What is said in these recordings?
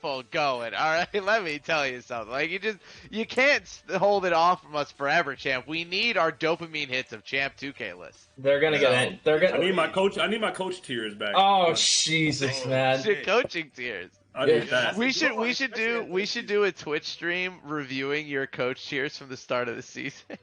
going. All right, let me tell you something. Like you can't hold it off from us forever, champ. We need our dopamine hits of champ 2K list. They're gonna get it. They're gonna. I need my coach. I need my coach tiers back. Oh Jesus, man! Shit, coaching tiers. I need that. We should do a Twitch stream reviewing your coach tiers from the start of the season.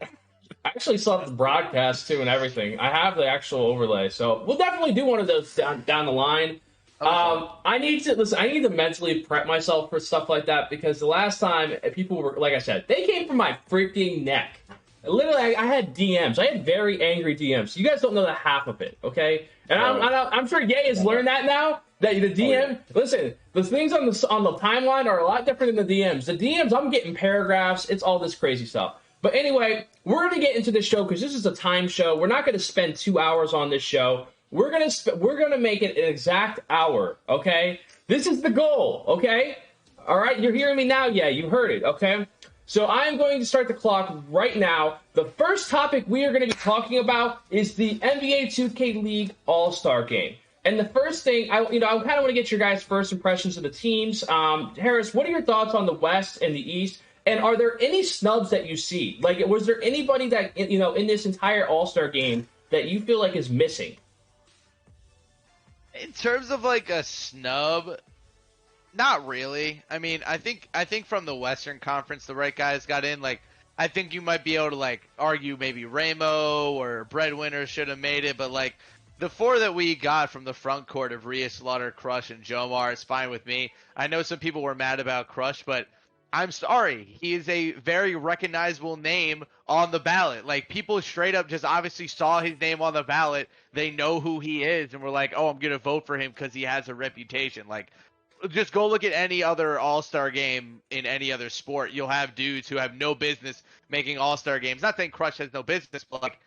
I actually saw the broadcast too and everything. I have the actual overlay, so we'll definitely do one of those down the line. I need to mentally prep myself for stuff like that because the last time people were, like I said, they came from my freaking neck. Literally, I had DMs. I had very angry DMs. You guys don't know the half of it, okay? And I'm sure Ye has learned that now. That the DM, listen, the things on the timeline are a lot different than the DMs. The DMs, I'm getting paragraphs. It's all this crazy stuff. But anyway, we're going to get into this show because this is a time show. We're not going to spend 2 hours on this show. We're gonna make it an exact hour, okay? This is the goal, okay? All right, you're hearing me now? Yeah, you heard it, okay? So I am going to start the clock right now. The first topic we are going to be talking about is the NBA 2K League All-Star Game. And the first thing, I kind of want to get your guys' first impressions of the teams. Harris, what are your thoughts on the West and the East? And are there any snubs that you see? Like, was there anybody that, in this entire All-Star Game that you feel like is missing? In terms of like a snub, not really. I mean, I think from the Western Conference, the right guys got in. Like, I think you might be able to like argue maybe Ramo or Breadwinner should have made it, but like the four that we got from the front court of Rhea, Slaughter, Crush, and Jomar is fine with me. I know some people were mad about Crush, but I'm sorry. He is a very recognizable name on the ballot. Like, people straight up just obviously saw his name on the ballot. They know who he is, and we're like, oh, I'm going to vote for him because he has a reputation. Like, just go look at any other All-Star game in any other sport. You'll have dudes who have no business making All-Star games. Not saying Crush has no business, but, like,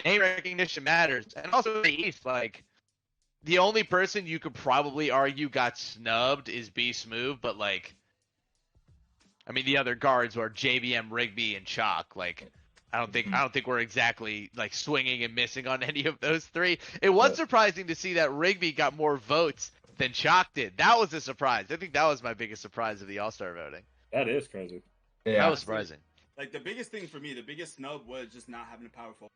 name recognition matters. And also in the East, like, the only person you could probably argue got snubbed is B Smooth, but, like, I mean, the other guards were JVM, Rigby, and Chalk. Like, I don't think we're exactly like swinging and missing on any of those three. It was surprising to see that Rigby got more votes than Chalk did. That was a surprise. I think that was my biggest surprise of the All-Star voting. That is crazy. Yeah. That was surprising. Like, the biggest thing for me, the biggest snub was just not having a power forward.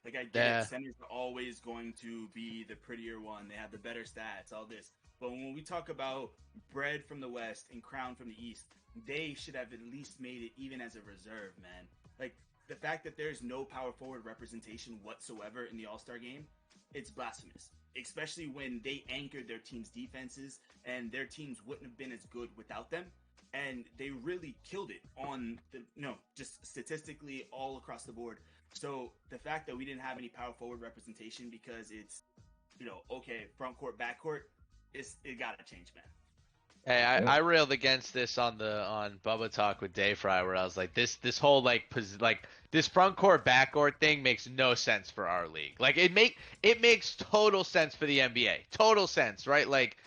Like, I get it, centers are always going to be the prettier one. They have the better stats, all this. But when we talk about Bread from the West and Crown from the East, they should have at least made it even as a reserve, man. Like, the fact that there's no power forward representation whatsoever in the All-Star game, it's blasphemous. Especially when they anchored their team's defenses, and their teams wouldn't have been as good without them. And they really killed it on the, just statistically all across the board. So the fact that we didn't have any power forward representation because it's, okay, front court, back court, it gotta change, man. Hey, I railed against this on Bubba Talk with Dayfry, where I was like, this whole this front court back court thing makes no sense for our league. Like, it makes total sense for the NBA, total sense, right? Like,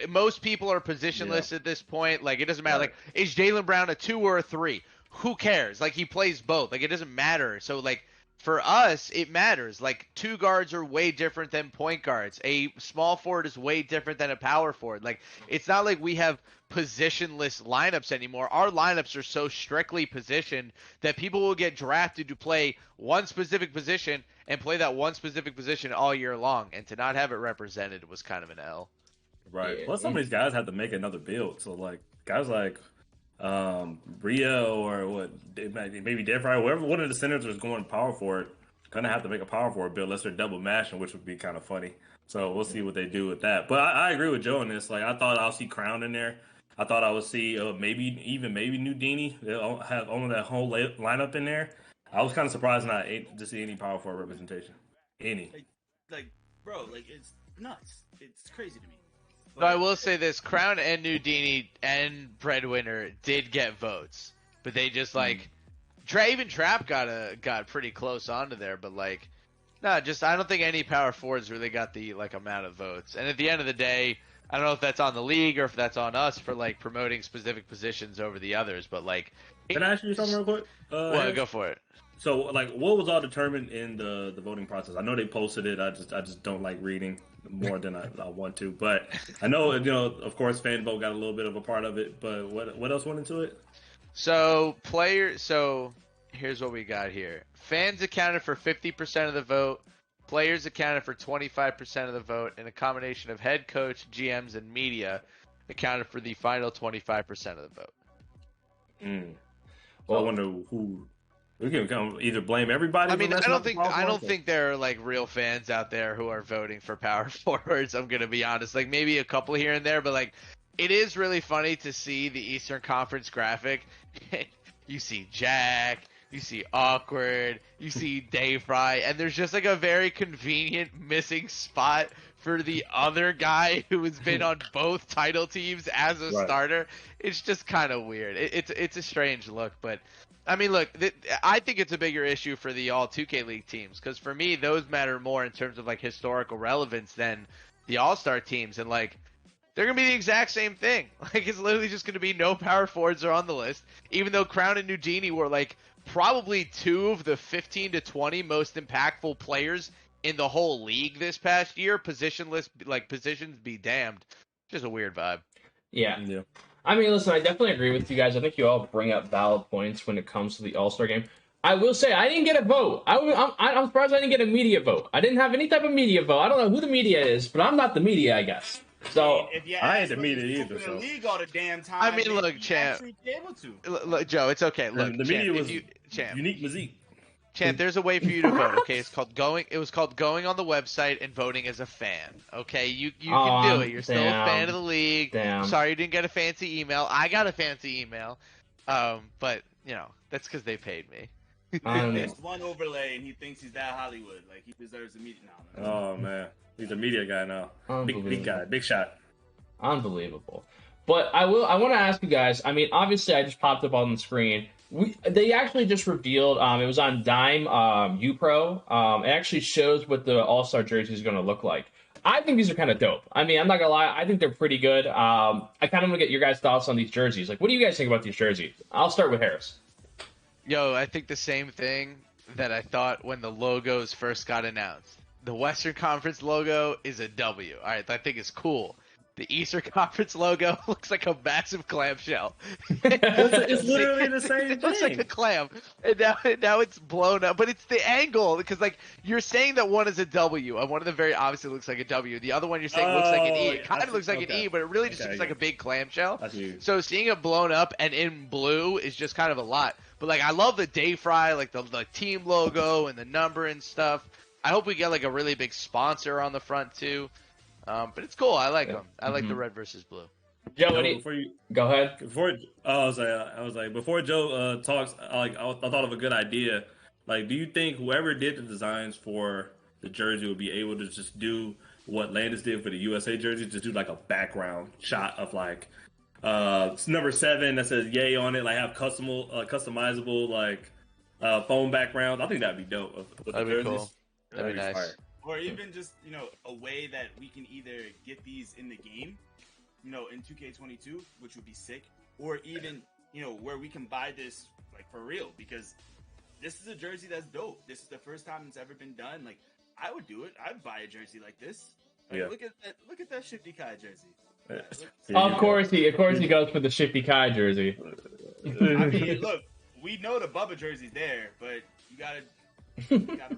most people are positionless at this point. Like, it doesn't matter. Like, is Jaylen Brown a 2 or a 3? Who cares? Like, he plays both. Like, it doesn't matter. So, like, for us, it matters. Like, two guards are way different than point guards. A small forward is way different than a power forward. Like, it's not like we have positionless lineups anymore. Our lineups are so strictly positioned that people will get drafted to play one specific position and play that one specific position all year long. And to not have it represented was kind of an L. Right. Yeah. Plus, some of these guys have to make another build. So, like, guys like Rio or what, maybe Devry, whoever one of the centers was going power forward, gonna have to make a power forward build unless they're double mashing, which would be kind of funny. So we'll see what they do with that. But I agree with Joe on this. Like, I thought I'll see Crown in there. I thought I would see maybe Nudini. They'll have only that whole lineup in there. I was kind of surprised not to see any power forward representation. Bro, it's nuts. It's crazy to me. So I will say this: Crown and Nudini and Breadwinner did get votes, but they just even Trap got pretty close onto there. But I don't think any power forwards really got the amount of votes. And at the end of the day, I don't know if that's on the league or if that's on us for promoting specific positions over the others. But can I ask you something real quick? Well, go for it. So, like, what was all determined in the voting process? I know they posted it. I just don't like reading more than I want to. But I know, of course, fan vote got a little bit of a part of it. But what else went into it? So here's what we got here. Fans accounted for 50% of the vote. Players accounted for 25% of the vote, and a combination of head coach, GMs, and media accounted for the final 25% of the vote. Well, I wonder who. We can either blame everybody. I mean, I don't think there are like real fans out there who are voting for power forwards. I'm gonna be honest, like maybe a couple here and there, but like it is really funny to see the Eastern Conference graphic. You see Jack, you see Awkward, you see Dave Fry, and there's just like a very convenient missing spot for the other guy who has been on both title teams as a starter. It's just kind of weird. It's a strange look, but. I mean, look, I think it's a bigger issue for the All-2KLeague teams because for me, those matter more in terms of like historical relevance than the All-Star teams, and like they're gonna be the exact same thing. Like it's literally just gonna be no power forwards are on the list, even though Crown and Nugini were like probably two of the 15 to 20 most impactful players in the whole league this past year. Positions be damned. Just a weird vibe. Yeah. I mean, listen, I definitely agree with you guys. I think you all bring up valid points when it comes to the All-Star game. I will say, I didn't get a vote. I'm surprised I didn't get a media vote. I didn't have any type of media vote. I don't know who the media is, but I'm not the media, I guess. So I ain't the media either. So. The league all the damn time. I mean, look, champ. Look, Joe, it's okay. Look, the media was champ. Unique Mazik. Champ, there's a way for you to vote. Okay, it was called going on the website and voting as a fan. Okay, you can do it. You're still a fan of the league. Damn. Sorry you didn't get a fancy email. I got a fancy email, but that's because they paid me. Just one overlay, and he thinks he's that Hollywood. Like he deserves a meeting now. Oh man, he's a media guy now. Big guy, big shot. Unbelievable. But I want to ask you guys. I mean, obviously, I just popped up on the screen. They actually just revealed. It was on Dime UPro. It actually shows what the All-Star jersey is going to look like. I think these are kind of dope. I mean, I'm not gonna lie. I think they're pretty good. I kind of want to get your guys' thoughts on these jerseys. Like, what do you guys think about these jerseys? I'll start with Harris. Yo, I think the same thing that I thought when the logos first got announced. The Western Conference logo is a W. All right, I think it's cool. The Eastern Conference logo looks like a massive clamshell. It's literally the same thing. It looks like a clam. And now it's blown up. But it's the angle. Because, like, you're saying that one is a W. And one of them very obviously looks like a W. The other one you're saying looks like an E. It kind of looks like an E, but it really just looks like a big clamshell. So seeing it blown up and in blue is just kind of a lot. But, like, I love the Day Fry, like, the team logo and the number and stuff. I hope we get, like, a really big sponsor on the front, too. But it's cool. I like them. I like the red versus blue. Joe, go ahead. I was like, before Joe talks, I thought of a good idea. Like, do you think whoever did the designs for the jersey would be able to just do what Landis did for the USA jersey, just do like a background shot of like number 7 that says "Yay" on it, like have customizable like phone backgrounds? I think that'd be dope. That'd be cool. That'd be nice. Fire. Or even just, a way that we can either get these in the game, in 2K22, which would be sick, or even, where we can buy this, like, for real, because this is a jersey that's dope. This is the first time it's ever been done. Like, I would do it. I'd buy a jersey like this. Like, look at that Shifty Kai jersey. Of course he goes for the Shifty Kai jersey. I mean, look, we know the Bubba jersey's there, but you gotta root for you.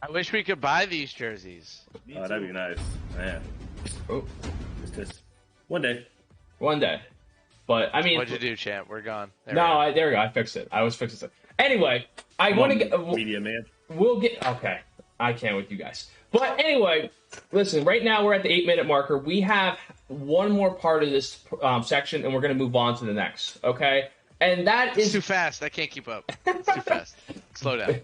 I wish we could buy these jerseys. Oh, that'd be nice, man. Oh, just one day. But I mean, what'd you do, champ? We're gone. There we go. I fixed it. I was fixing it. Anyway, I want to get media man. We'll get okay. I can't with you guys. But anyway, listen. Right now we're at the 8-minute marker. We have one more part of this section, and we're going to move on to the next. Okay, and that is too fast. I can't keep up. It's too fast. Slow down.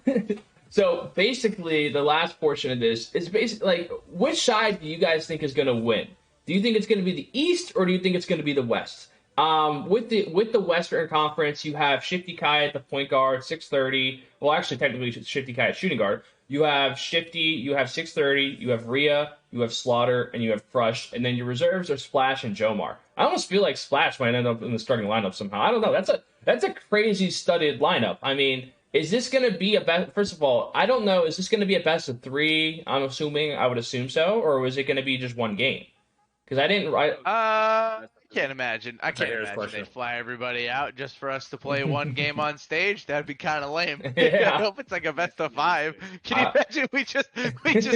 So basically, the last portion of this is basically like, which side do you guys think is going to win? Do you think it's going to be the East, or do you think it's going to be the West? With the Western Conference, you have Shifty Kai at the point guard, 630. Well, actually, technically, Shifty Kai at shooting guard. You have Shifty, you have 630, you have Rhea, you have Slaughter, and you have Crush. And then your reserves are Splash and Jomar. I almost feel like Splash might end up in the starting lineup somehow. I don't know. That's a crazy studded lineup. I mean, Is this going to be a best? First of all, I don't know. Is this going to be a best of 3? I'm assuming. I would assume so. Or is it going to be just one game? Because I didn't. I can't imagine. I can't imagine question. they'd fly everybody out just for us to play one game on stage. That'd be kind of lame. Yeah. I hope it's like a best of 5. Can you imagine we just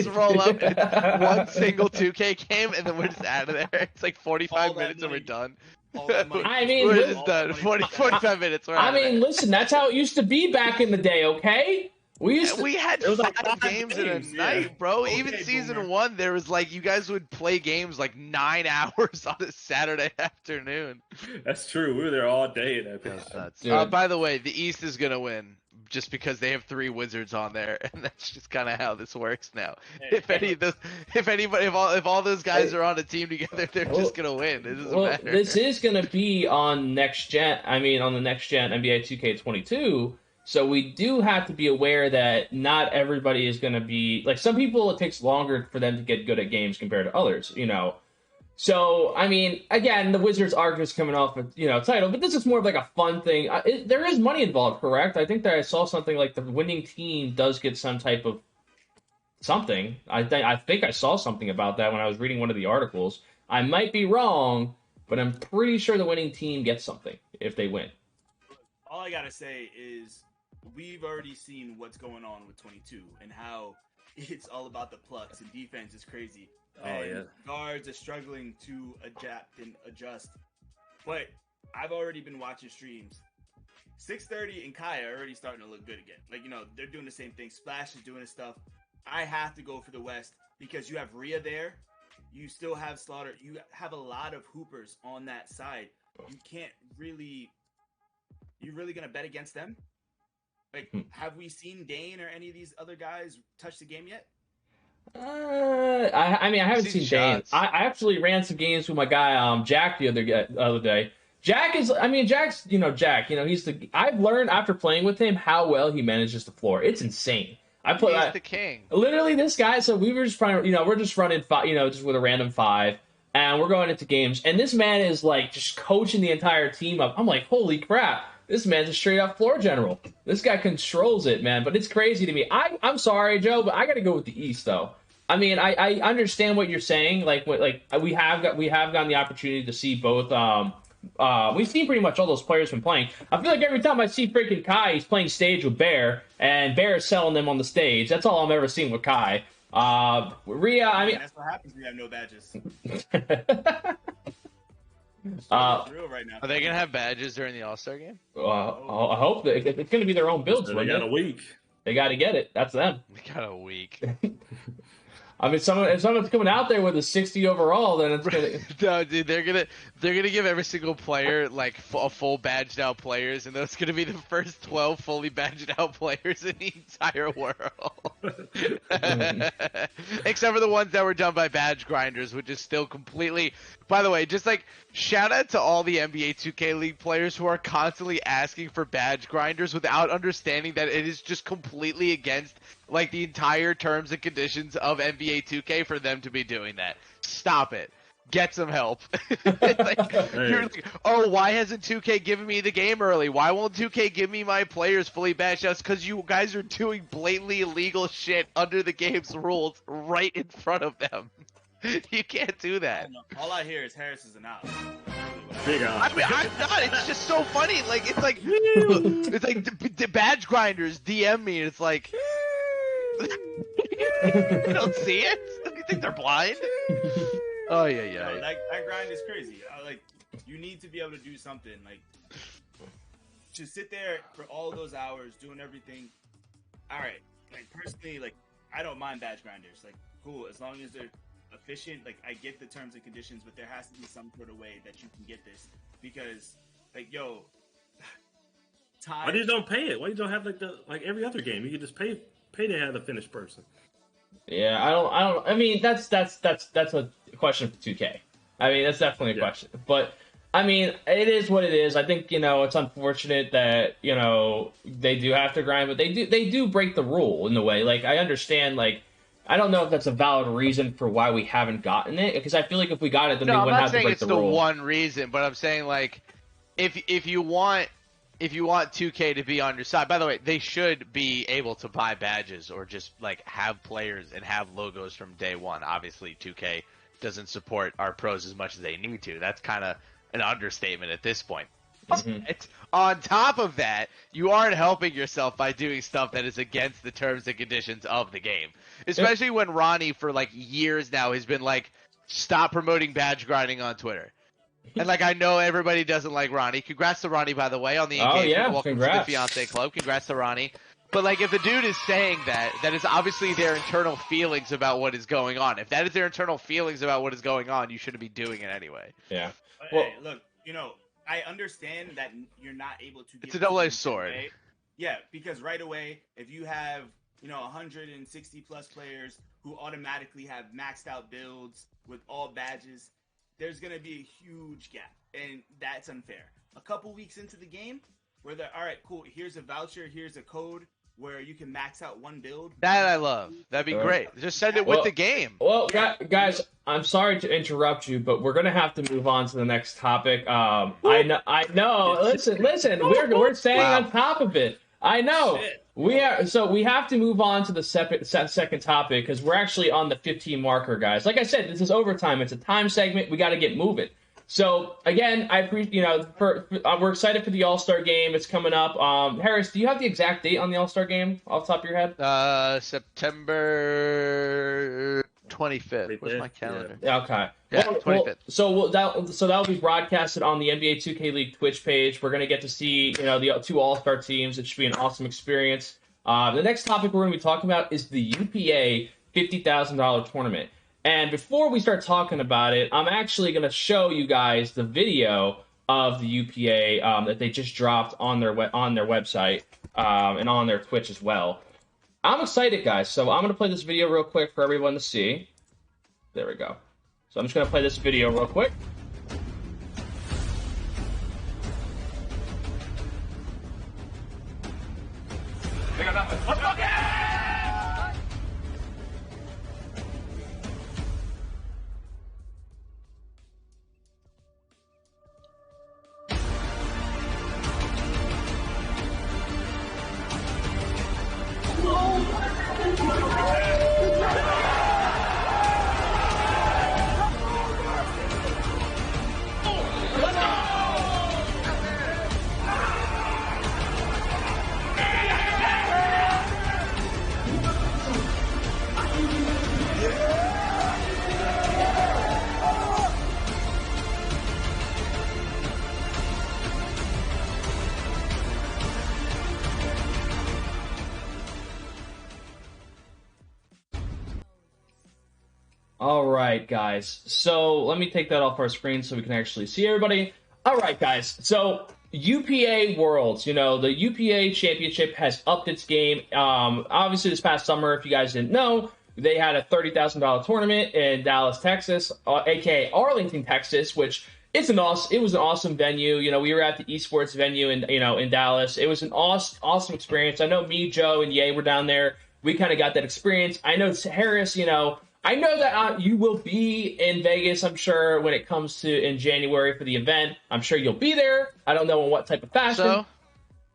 roll up in one single 2K game and then we're just out of there? It's like 45 minutes and we're done. I mean, we're just done. 45 minutes. We're out of there. listen, that's how it used to be back in the day. Okay. We had It was like 5 games in a games, night, bro. Okay, Even season Boomer. 1, there was like you guys would play games like 9 hours on a Saturday afternoon. That's true. We were there all day in that That's pitch. nuts. Dude. By the way, the East is gonna win just because they have 3 Wizards on there, and that's just kind of how this works now. If all those guys are on a team together, they're just gonna win. It doesn't matter. This is going to be on next gen. I mean, on the next gen NBA 2K22. So we do have to be aware that not everybody is going to be like some people. It takes longer for them to get good at games compared to others. So I mean, again, the Wizards are just coming off a title, but this is more of like a fun thing. There is money involved, correct? I think that I saw something like the winning team does get some type of something. I think I saw something about that when I was reading one of the articles. I might be wrong, but I'm pretty sure the winning team gets something if they win. All I gotta say is we've already seen what's going on with 22 and how it's all about the plucks and defense is crazy. Oh, And yeah. guards are struggling to adapt and adjust. But I've already been watching streams. 630 and Kai are already starting to look good again. Like, they're doing the same thing. Splash is doing his stuff. I have to go for the West because you have Rhea there. You still have Slaughter. You have a lot of hoopers on that side. You can't really... You really going to bet against them? Like, have we seen Dane or any of these other guys touch the game yet? I haven't seen Dane. shots. I actually ran some games with my guy Jack the other day. Jack's Jack. I've learned after playing with him how well he manages the floor. It's insane. He's the king. Literally, this guy. So we were just trying. We're just running 5. Just with a random 5, and we're going into games. And this man is like just coaching the entire team up. I'm like, holy crap. This man's a straight up floor general. This guy controls it, man. But it's crazy to me. I'm sorry, Joe, but I got to go with the East, though. I mean, I understand what you're saying. We have gotten the opportunity to see both. We've seen pretty much all those players been playing. I feel like every time I see freaking Kai, he's playing stage with Bear, and Bear is selling them on the stage. That's all I'm ever seeing with Kai. Rhea, I mean, that's what happens when you have no badges. It's real right now. Are they gonna have badges during the AllStar game? I hope that it's going to be their own builds. So they got a week. They got to get it. That's them. They got a week. I mean, if someone's coming out there with a 60 overall, then it's gonna. No, dude, they're gonna give every single player like a full badged out players, and that's gonna be the first 12 fully badged out players in the entire world, except for the ones that were done by badge grinders, which is still completely. By the way, just like shout out to all the NBA 2K League players who are constantly asking for badge grinders without understanding that it is just completely against like the entire terms and conditions of NBA 2K for them to be doing that. Stop it. Get some help. You're like, oh, why hasn't 2K given me the game early? Why won't 2K give me my players fully badged out? Because you guys are doing blatantly illegal shit under the game's rules right in front of them. You can't do that. All I hear is Harris is an out. Big I mean, I'm not. It's just so funny. Like it's like the badge grinders DM me. And it's like you don't see it. You think they're blind? Oh yeah. No, that grind is crazy. You need to be able to do something. Like, to sit there for all those hours doing everything. All right. Like personally, like I don't mind badge grinders. Like, cool as long as they're efficient. Like I get the terms and conditions, but there has to be some sort of way that you can get this because, like, time. Why you don't pay it? Why you don't have like every other game? You can just pay to have the finished person. Yeah, I don't. I mean, that's a question for 2K. I mean, that's definitely a question. But I mean, it is what it is. I think it's unfortunate that they do have to grind, but they do break the rule in the way. Like I understand. Like I don't know if that's a valid reason for why we haven't gotten it because I feel like if we got it, then we wouldn't have to break the rule. No, I'm not saying it's the one reason, but I'm saying like if if you want 2K to be on your side, by the way, they should be able to buy badges or just like have players and have logos from day one. Obviously, 2K doesn't support our pros as much as they need to. That's kind of an understatement at this point. Mm-hmm. But on top of that, you aren't helping yourself by doing stuff that is against the terms and conditions of the game. Especially when Ronnie, for like years now, has been like, stop promoting badge grinding on Twitter. And like, I know everybody doesn't like Ronnie. Congrats to Ronnie, by the way, on the engagement. Yeah, Welcome congrats. to the Fiance Club. Congrats to Ronnie. But like, if the dude is saying that, that is obviously their internal feelings about what is going on. If that is their internal feelings about what is going on, you shouldn't be doing it anyway. Yeah. Well, hey, look, I understand that you're not able to. It's a double-edged sword. Yeah, because right away, if you have 160 plus players who automatically have maxed out builds with all badges, there's gonna be a huge gap, and that's unfair. A couple weeks into the game, where they're all right, cool. Here's a voucher. Here's a code where you can max out one build. That I love. That'd be great. Just send it with the game. Well, guys, I'm sorry to interrupt you, but we're gonna have to move on to the next topic. I know. Listen. We're staying on top of it. I know. We are. So we have to move on to the second topic because we're actually on the 15 marker, guys. Like I said, this is overtime. It's a time segment. We got to get moving. So again, I appreciate, we're excited for the AllStar game. It's coming up. Harris, do you have the exact date on the AllStar game off the top of your head? September 25th. Where's my calendar? Yeah. Okay. Yeah, 25th. So that'll be broadcasted on the NBA2KLeague Twitch page. We're gonna get to see, the two AllStar teams. It should be an awesome experience. The next topic we're gonna be talking about is the UPA $50,000 tournament. And before we start talking about it, I'm actually going to show you guys the video of the UPA that they just dropped on their website and on their Twitch as well. I'm excited, guys. So I'm going to play this video real quick for everyone to see. There we go. So I'm just going to play this video real quick. Let's go get it! All right, guys. So let me take that off our screen so we can actually see everybody. All right, guys. So UPA Worlds, the UPA Championship has upped its game. Obviously, this past summer, if you guys didn't know, they had a $30,000 tournament in Dallas, Texas, aka Arlington, Texas, which it was an awesome venue. We were at the esports venue in Dallas. It was an awesome experience. I know me, Joe, and Ye were down there. We kind of got that experience. I know Harris, I know that you will be in Vegas, I'm sure, when it comes to in January for the event. I'm sure you'll be there. I don't know in what type of fashion.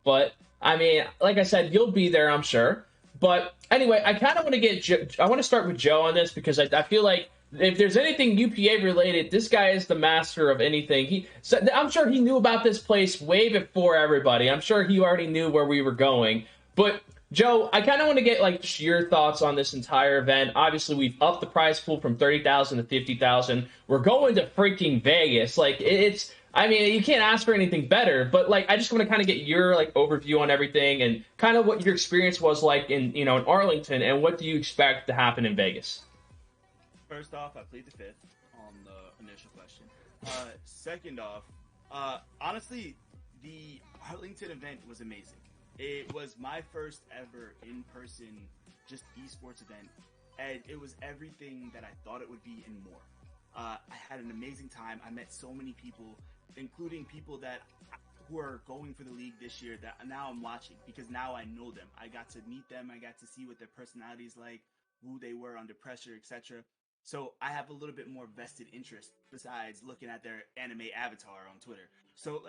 But, I mean, like I said, you'll be there, I'm sure. But anyway, I kind of want to I want to start with Joe on this because I feel like if there's anything UPA related, this guy is the master of anything. I'm sure he knew about this place way before everybody. I'm sure he already knew where we were going. But Joe, I kind of want to get just your thoughts on this entire event. Obviously, we've upped the prize pool from $30,000 to $50,000. We're going to freaking Vegas. You can't ask for anything better. But I just want to kind of get your overview on everything and kind of what your experience was like in Arlington and what do you expect to happen in Vegas. First off, I plead the fifth on the initial question. Second off, honestly, the Arlington event was amazing. It was my first ever in-person just esports event, and it was everything that I thought it would be and more. I had an amazing time. I met so many people, including people who are going for the league this year that now I'm watching because now I know them. I got to meet them. I got to see what their personality is like, who they were under pressure, etc. So I have a little bit more vested interest besides looking at their anime avatar on Twitter. So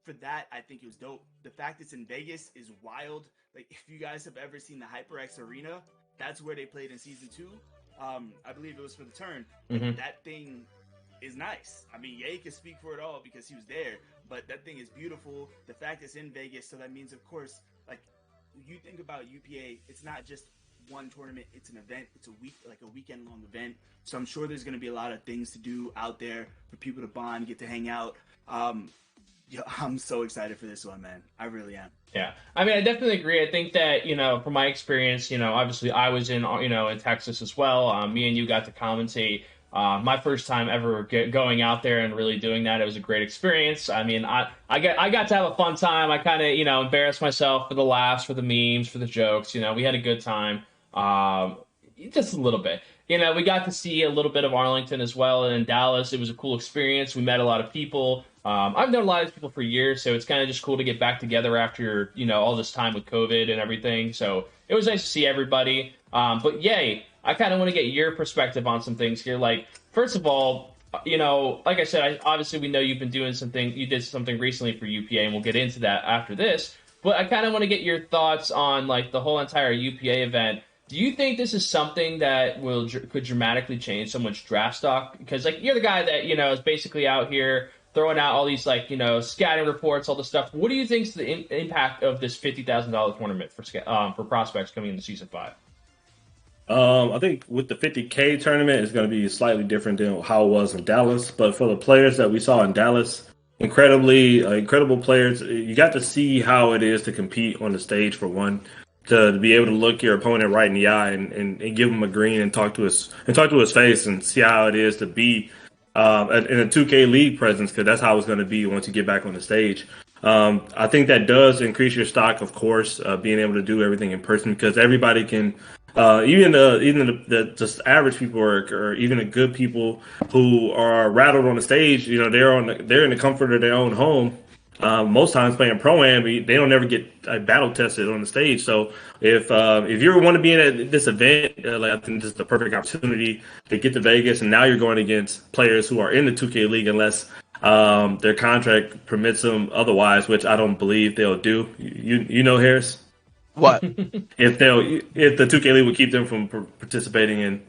for that, I think it was dope. The fact it's in Vegas is wild. Like, if you guys have ever seen the HyperX Arena, that's where they played in season 2. I believe it was for the turn. Mm-hmm. That thing is nice. I mean, Ye can speak for it all because he was there, but that thing is beautiful. The fact it's in Vegas, so that means, of course, like, you think about UPA, it's not just one tournament, it's an event. It's a weekend long event. So I'm sure there's going to be a lot of things to do out there for people to bond, get to hang out. I'm so excited for this one, man. I really am. Yeah, I mean, I definitely agree. I think that, from my experience, obviously I was in Texas as well. Me and you got to commentate. My first time ever going out there and really doing that. It was a great experience. I mean, I got to have a fun time. I kind of, embarrassed myself for the laughs, for the memes, for the jokes. We had a good time. Just a little bit. We got to see a little bit of Arlington as well, and in Dallas, it was a cool experience. We met a lot of people. I've known a lot of these people for years, so it's kind of just cool to get back together after, all this time with COVID and everything. So it was nice to see everybody. But yay, I kind of want to get your perspective on some things here. Like, first of all, like I said, obviously we know you've been doing something. You did something recently for UPA, and we'll get into that after this. But I kind of want to get your thoughts on, like, the whole entire UPA event. Do you think this is something that could dramatically change someone's draft stock? Because, like, you're the guy that, is basically out here throwing out all these, like, scouting reports, all this stuff. What do you think is the impact of this $50,000 tournament for prospects coming into Season 5? I think with the 50K tournament, it's going to be slightly different than how it was in Dallas. But for the players that we saw in Dallas, incredible players. You got to see how it is to compete on the stage, for one. To be able to look your opponent right in the eye and give him a green and talk to his face and see how it is to be in a 2K League presence, because that's how it's going to be once you get back on the stage. I think that does increase your stock, of course, being able to do everything in person, because everybody can, even the just average people or even the good people who are rattled on the stage, they're in the comfort of their own home. Most times playing pro-am, they don't ever get battle tested on the stage. So if you want to be in this event, I think this is the perfect opportunity to get to Vegas. And now you're going against players who are in the 2K League, unless their contract permits them otherwise, which I don't believe they'll do. Harris? What? if the 2K League would keep them from participating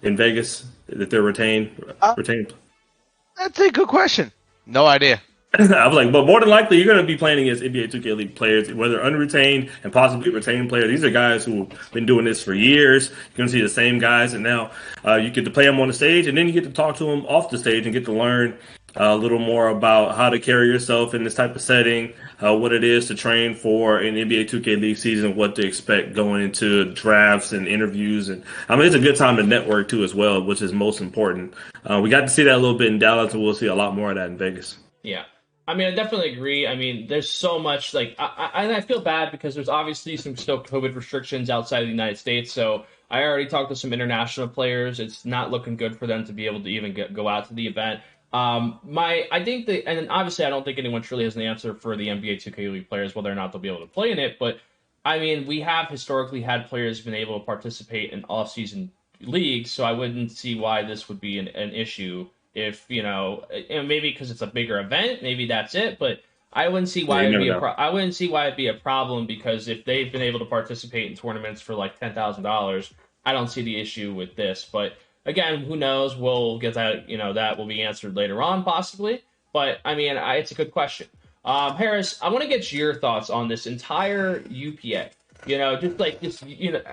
in Vegas, that they're retained. That's a good question. No idea. I was like, but more than likely, you're going to be playing against NBA 2K League players, whether unretained and possibly retained players. These are guys who've been doing this for years. You're going to see the same guys, and now you get to play them on the stage, and then you get to talk to them off the stage and get to learn a little more about how to carry yourself in this type of setting, what it is to train for an NBA 2K League season, what to expect going into drafts and interviews. And I mean, it's a good time to network too as well, which is most important. We got to see that a little bit in Dallas, and we'll see a lot more of that in Vegas. Yeah. I mean, I definitely agree. I mean, there's so much, like, I feel bad because there's obviously some still COVID restrictions outside of the United States. So I already talked to some international players. It's not looking good for them to be able to even go out to the event. I think that, and obviously I don't think anyone truly has an answer for the NBA 2K League players, whether or not they'll be able to play in it. But I mean, we have historically had players been able to participate in off-season leagues, so I wouldn't see why this would be an issue. If maybe because it's a bigger event, maybe that's it. But I wouldn't see why I wouldn't see why it'd be a problem, because if they've been able to participate in tournaments for like $10,000, I don't see the issue with this. But again, who knows? We'll get that. That will be answered later on, possibly. But I mean, it's a good question. Harris, I want to get your thoughts on this entire UPA.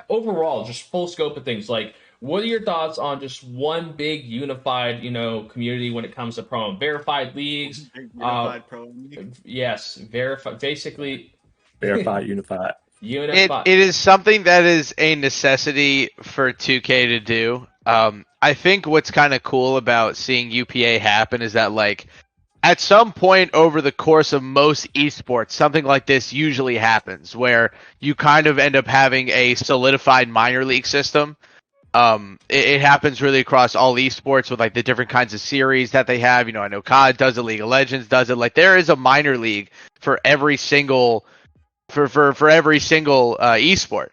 Overall, just full scope of things. Like, what are your thoughts on just one big unified, community when it comes to pro and verified leagues? Unified pro league. Yes, basically verified, unified. It is something that is a necessity for 2K to do. I think what's kind of cool about seeing UPA happen is that, like, at some point over the course of most esports, something like this usually happens, where you kind of end up having a solidified minor league system. It happens really across all esports with, like, the different kinds of series that they have. I know COD does it, League of Legends does it. Like, there is a minor league for every single esport.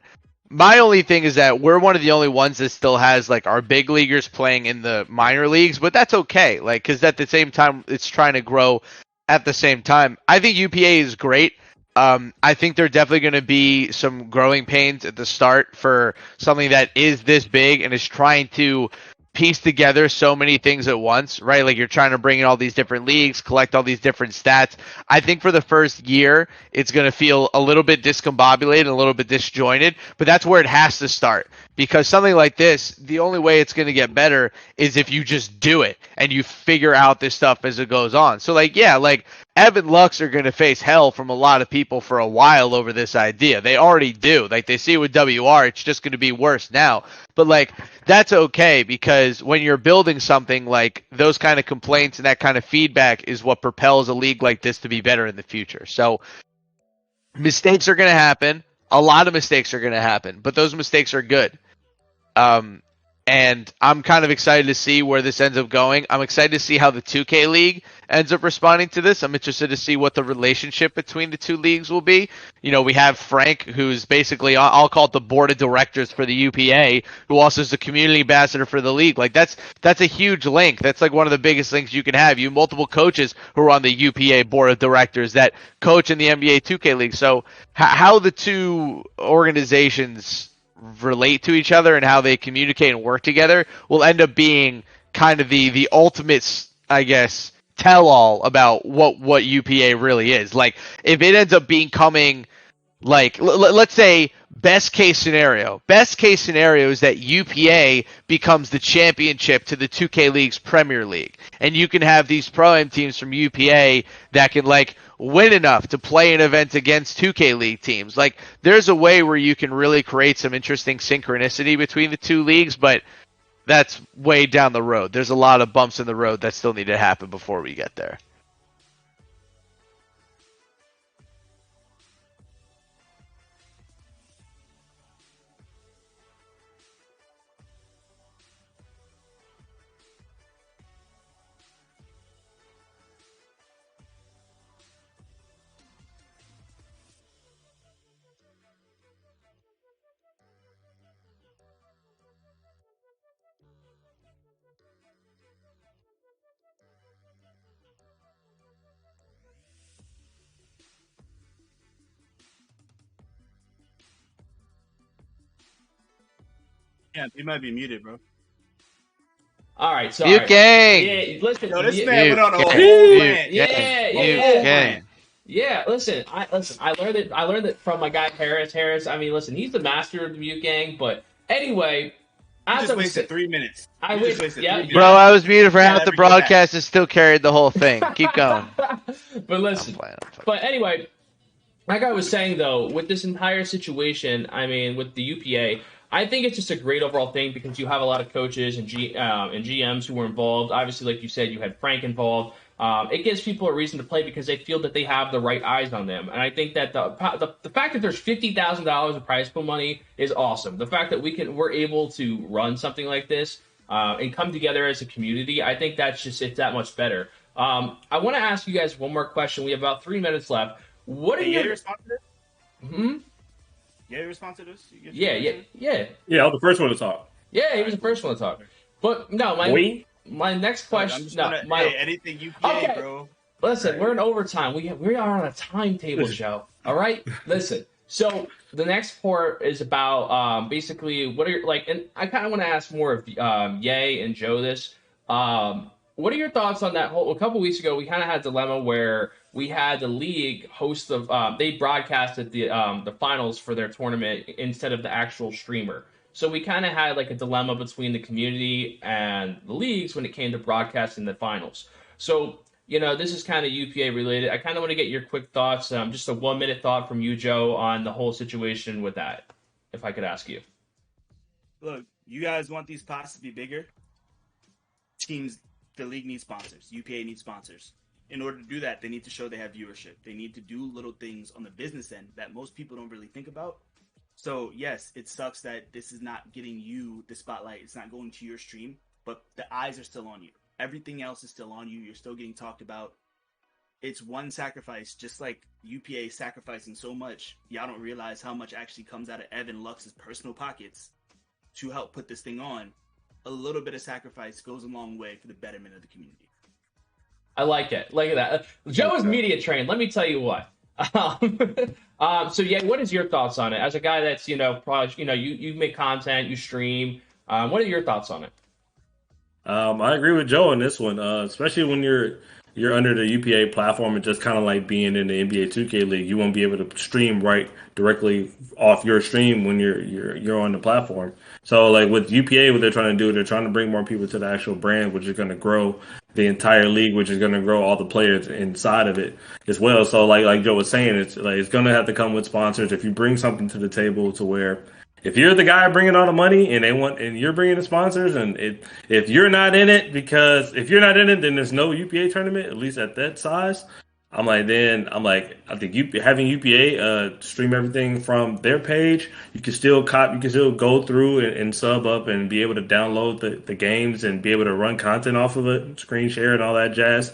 My only thing is that we're one of the only ones that still has, like, our big leaguers playing in the minor leagues, but that's okay. Like, because at the same time, it's trying to grow at the same time. I think UPA is great. I think there are definitely going to be some growing pains at the start for something that is this big and is trying to piece together so many things at once, right? Like you're trying to bring in all these different leagues, collect all these different stats. I think for the first year, it's going to feel a little bit discombobulated, a little bit disjointed, but that's where it has to start. Because something like this, the only way it's going to get better is if you just do it and you figure out this stuff as it goes on. So, like, yeah, like Evan Lux are going to face hell from a lot of people for a while over this idea. They already do. Like, they see it with WR, it's just going to be worse now. But, like, that's okay because when you're building something, like, those kind of complaints and that kind of feedback is what propels a league like this to be better in the future. So, mistakes are going to happen. A lot of mistakes are going to happen, but those mistakes are good. And I'm kind of excited to see where this ends up going. I'm excited to see how the 2K League ends up responding to this. I'm interested to see what the relationship between the two leagues will be. You know, we have Frank, who's basically, I'll call it the board of directors for the UPA, who also is the community ambassador for the league. Like, that's a huge link. That's like one of the biggest links you can have. You have multiple coaches who are on the UPA board of directors that coach in the NBA 2K League. So how the two organizations relate to each other and how they communicate and work together will end up being kind of the ultimate, I guess, tell all about what UPA really is. Like, if it ends up becoming like, let's say best case scenario is that UPA becomes the championship to the 2K League's Premier League, and you can have these pro-am teams from UPA that can like win enough to play an event against 2K League teams. Like, there's a way where you can really create some interesting synchronicity between the two leagues, but that's way down the road. There's a lot of bumps in the road that still need to happen before we get there. Yeah, he might be muted, bro. All right, so Mute gang. Yeah, listen. Yo, this yeah, man went on a whole Mute rant. Yeah, listen. I learned it from my guy Harris. I mean, listen, he's the master of the mute gang. But anyway, You just wasted 3 minutes. I You just wasted- wasted yeah, 3 minutes. Bro, I was muted for Yeah, half the never go back. broadcast and still carried the whole thing. Keep going. But listen, I'm playing. but anyway, like I was saying though, with this entire situation, I mean, with the UPA, I think it's just a great overall thing because you have a lot of coaches and GMs who were involved. Obviously, like you said, you had Frank involved. It gives people a reason to play because they feel that they have the right eyes on them. And I think that the fact that there's $50,000 of prize pool money is awesome. The fact that we're able to run something like this and come together as a community, I think it's that much better. I want to ask you guys one more question. We have about 3 minutes left. What are Hey, your you respond to this? Hmm? Yeah, you respond to this? Yeah. Yeah, I was the first one to talk. Yeah, he was the first one to talk. But no, my next question. Hey, anything UPA, Okay. bro. Listen, we're in overtime. We are on a timetable, Joe. All right, listen. So the next part is about basically what are your, like, and I kind of want to ask more of Ye and Joe this. What are your thoughts on that whole? A couple weeks ago, we kind of had a dilemma where we had the league host of they broadcasted the finals for their tournament instead of the actual streamer. So we kind of had like a dilemma between the community and the leagues when it came to broadcasting the finals. So, you know, this is kind of UPA related. I kind of want to get your quick thoughts, just a 1 minute thought from you, Joe, on the whole situation with that, if I could ask you. Look, you guys want these pots to be bigger? Teams, the league needs sponsors. UPA needs sponsors. In order to do that, they need to show they have viewership. They need to do little things on the business end that most people don't really think about. So, yes, it sucks that this is not getting you the spotlight. It's not going to your stream, but the eyes are still on you. Everything else is still on you. You're still getting talked about. It's one sacrifice, just like UPA sacrificing so much. Y'all don't realize how much actually comes out of Evan Lux's personal pockets to help put this thing on. A little bit of sacrifice goes a long way for the betterment of the community. I like it. Look at that. Joe is media trained. Let me tell you what. So yeah, what is your thoughts on it? As a guy that's probably you make content, you stream. What are your thoughts on it? I agree with Joe on this one, especially when you're under the UPA platform and just kind of like being in the NBA 2K League. You won't be able to stream right directly off your stream when you're on the platform. So like with UPA, what they're trying to do, they're trying to bring more people to the actual brand, which is going to grow the entire league, which is going to grow all the players inside of it as well. So like Joe was saying, it's going to have to come with sponsors. If you bring something to the table to where if you're the guy bringing all the money and you're bringing the sponsors, and if you're not in it, because if you're not in it, then there's no UPA tournament, at least at that size. I think having UPA stream everything from their page, you can still go through and sub up and be able to download the games and be able to run content off of it, screen share and all that jazz.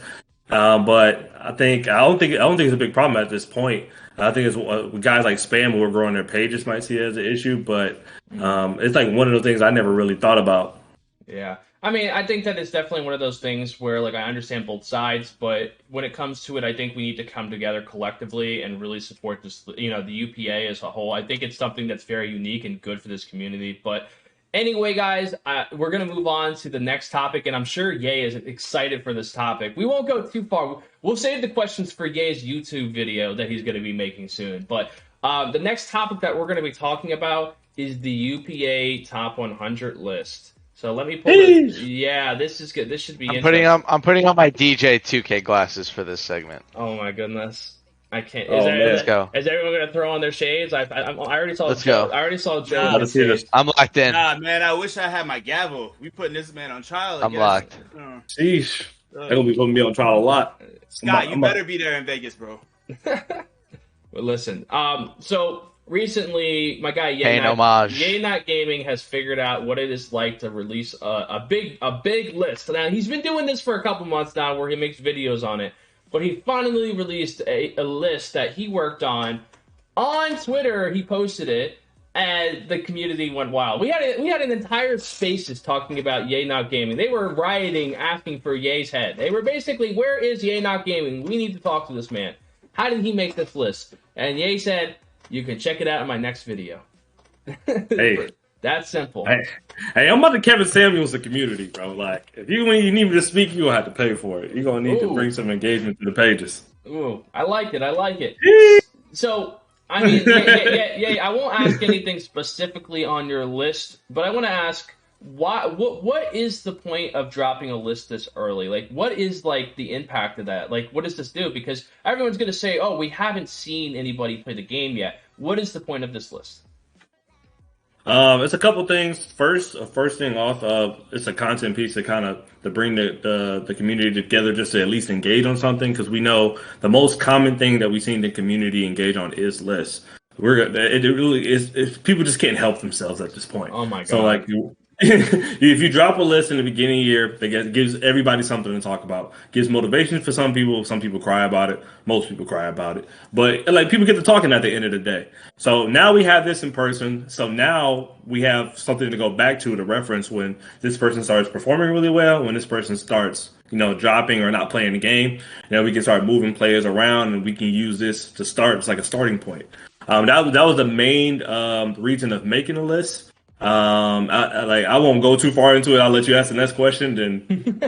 But I don't think it's a big problem at this point. I think it's guys like Spam who are growing their pages might see it as an issue, but it's like one of those things I never really thought about. Yeah. I mean, I think that it's definitely one of those things where, like, I understand both sides, but when it comes to it, I think we need to come together collectively and really support this, the UPA as a whole. I think it's something that's very unique and good for this community. But anyway, guys, we're going to move on to the next topic, and I'm sure Ye is excited for this topic. We won't go too far. We'll save the questions for Ye's YouTube video that he's going to be making soon. But the next topic that we're going to be talking about is the UPA Top 100 list. So let me pull it. Yeah, this is good. This should be interesting. I'm putting on my DJ 2K glasses for this segment. Oh my goodness. I can't. Let's go. Is everyone going to throw on their shades? I already saw Let's Joe. go. I already saw Joe. Let's see this. I'm locked in. Nah, man, I wish I had my gavel. We putting this man on trial. I'm locked. Sheesh. They're going to be putting me on trial a lot. Scott, you better be there in Vegas, bro. But listen, so recently, my guy homage. Not Gaming has figured out what it is like to release a big list. Now he's been doing this for a couple months now, where he makes videos on it. But he finally released a list that he worked on Twitter. He posted it, and the community went wild. We had an entire Spaces talking about Ye Not Gaming. They were rioting, asking for Ye's head. They were basically, "Where is Ye Not Gaming? We need to talk to this man. How did he make this list?" And Ye said, "You can check it out in my next video." Hey, that's simple. Hey, I'm about to Kevin Samuels the community, bro. Like, when you need me to speak, you gonna have to pay for it. You're gonna need to bring some engagement to the pages. Ooh, I like it. So, I mean, yeah, I won't ask anything specifically on your list, but I want to ask, what is the point of dropping a list this early? Like, what is, like, the impact of that? Like, what does this do? Because everyone's going to say, "Oh, we haven't seen anybody play the game yet." What is the point of this list? It's a couple things. First thing off, it's a content piece to bring the community together, just to at least engage on something, because we know the most common thing that we've seen the community engage on is lists. It really is. People just can't help themselves at this point. Oh my god! So like, if you drop a list in the beginning of the year, that gives everybody something to talk about. Gives motivation for some people. Some people cry about it. Most people cry about it. But like, people get to talking at the end of the day. So now we have this in person. So now we have something to go back to reference when this person starts performing really well. When this person starts, dropping or not playing the game. Now we can start moving players around, and we can use this to start. It's like a starting point. That was the main reason of making a list. I won't go too far into it. I'll let you ask the next question. Then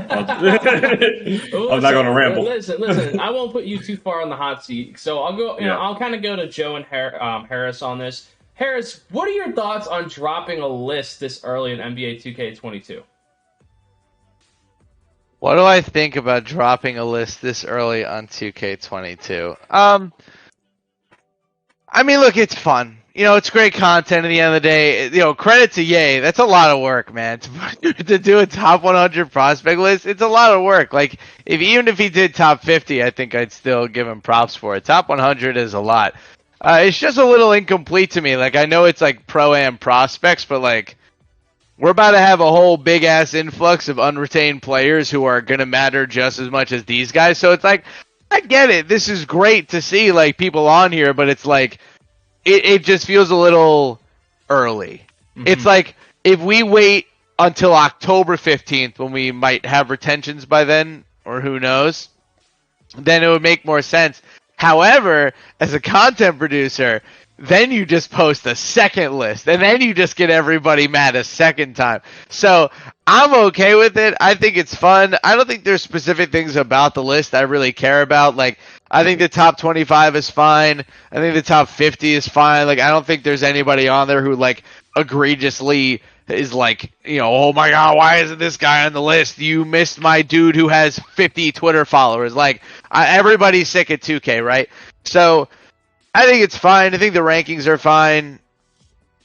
I'm not going to ramble. Listen. I won't put you too far on the hot seat. So I'll go. I'll kind of go to Joe and Harris on this. Harris, what are your thoughts on dropping a list this early in NBA 2K22? What do I think about dropping a list this early on 2K22? I mean, look, it's fun. It's great content at the end of the day. Credit to Ye. That's a lot of work, man. To do a top 100 prospect list, it's a lot of work. Like, even if he did top 50, I think I'd still give him props for it. Top 100 is a lot. It's just a little incomplete to me. Like, I know it's like pro-am prospects, but like, we're about to have a whole big-ass influx of unretained players who are going to matter just as much as these guys. So it's like, I get it. This is great to see, like, people on here, but it's like, it just feels a little early. Mm-hmm. It's like, if we wait until October 15th, when we might have retentions by then, or who knows, then it would make more sense. However, as a content producer, then you just post a second list, and then you just get everybody mad a second time. So I'm okay with it. I think it's fun. I don't think there's specific things about the list I really care about. Like, I think the top 25 is fine. I think the top 50 is fine. Like, I don't think there's anybody on there who, like, egregiously is like, oh my God, why isn't this guy on the list? You missed my dude who has 50 Twitter followers. Like, everybody's sick at 2K, right? So I think it's fine. I think the rankings are fine.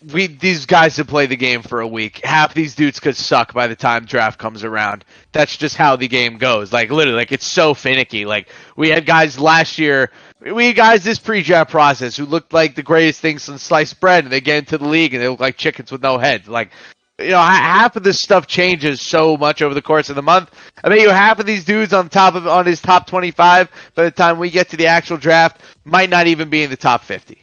These guys have played the game for a week. Half these dudes could suck by the time draft comes around. That's just how the game goes. Like, literally, like, it's so finicky. Like, we had guys last year, we had guys this pre-draft process who looked like the greatest things since sliced bread, and they get into the league and they look like chickens with no heads. Like, half of this stuff changes so much over the course of the month. I bet you half of these dudes on his top 25 by the time we get to the actual draft might not even be in the top 50.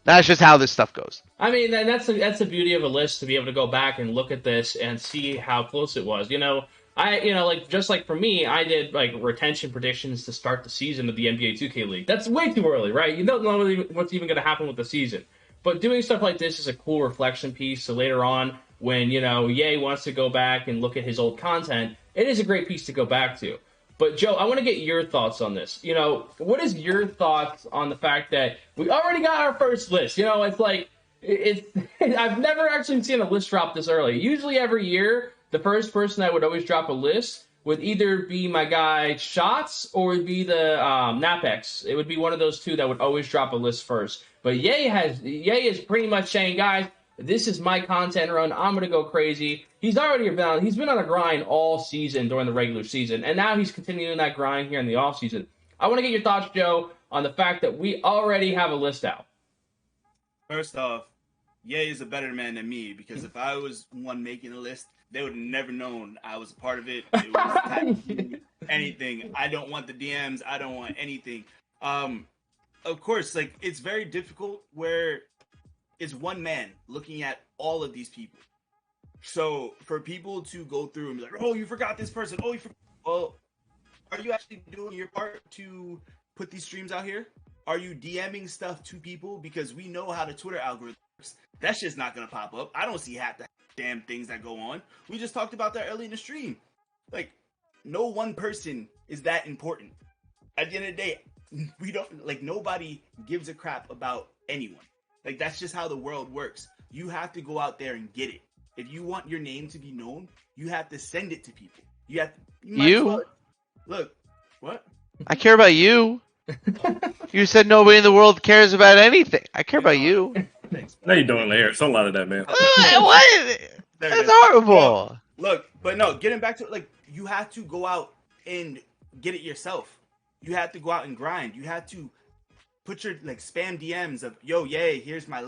That's just how this stuff goes. I mean, and that's the beauty of a list, to be able to go back and look at this and see how close it was. Just like for me, I did like retention predictions to start the season of the NBA 2K League. That's way too early, right? You don't know what's even going to happen with the season. But doing stuff like this is a cool reflection piece. So later on, when Ye wants to go back and look at his old content, it is a great piece to go back to. But Joe, I want to get your thoughts on this. What is your thoughts on the fact that we already got our first list? It's like I've never actually seen a list drop this early. Usually every year, the first person that would always drop a list would either be my guy Shots or it would be the Napex. It would be one of those two that would always drop a list first. But Ye is pretty much saying, guys, this is my content run. I'm going to go crazy. He's been on a grind all season during the regular season, and now he's continuing that grind here in the offseason. I want to get your thoughts, Joe, on the fact that we already have a list out. First off, Ye is a better man than me, because if I was one making a list, they would have never known I was a part of it. It was anything. I don't want the DMs. I don't want anything. Of course, like, it's very difficult where it's one man looking at all of these people. So for people to go through and be like, oh, you forgot this person. Oh, well, are you actually doing your part to put these streams out here? Are you DMing stuff to people? Because we know how the Twitter algorithm works. That's just not going to pop up. I don't see half the damn things that go on. We just talked about that early in the stream. Like, no one person is that important. At the end of the day, we don't, like, nobody gives a crap about anyone. Like, that's just how the world works. You have to go out there and get it. If you want your name to be known, you have to send it to people. Look, what? I care about you. You said nobody in the world cares about anything. I care about you. No, you don't, Larry. It's a lot of that, man. What? That's horrible. Look, but no, getting back to it, like, you have to go out and get it yourself. You have to go out and grind. You have to put your, like, spam DMs of, yo, yay, here's my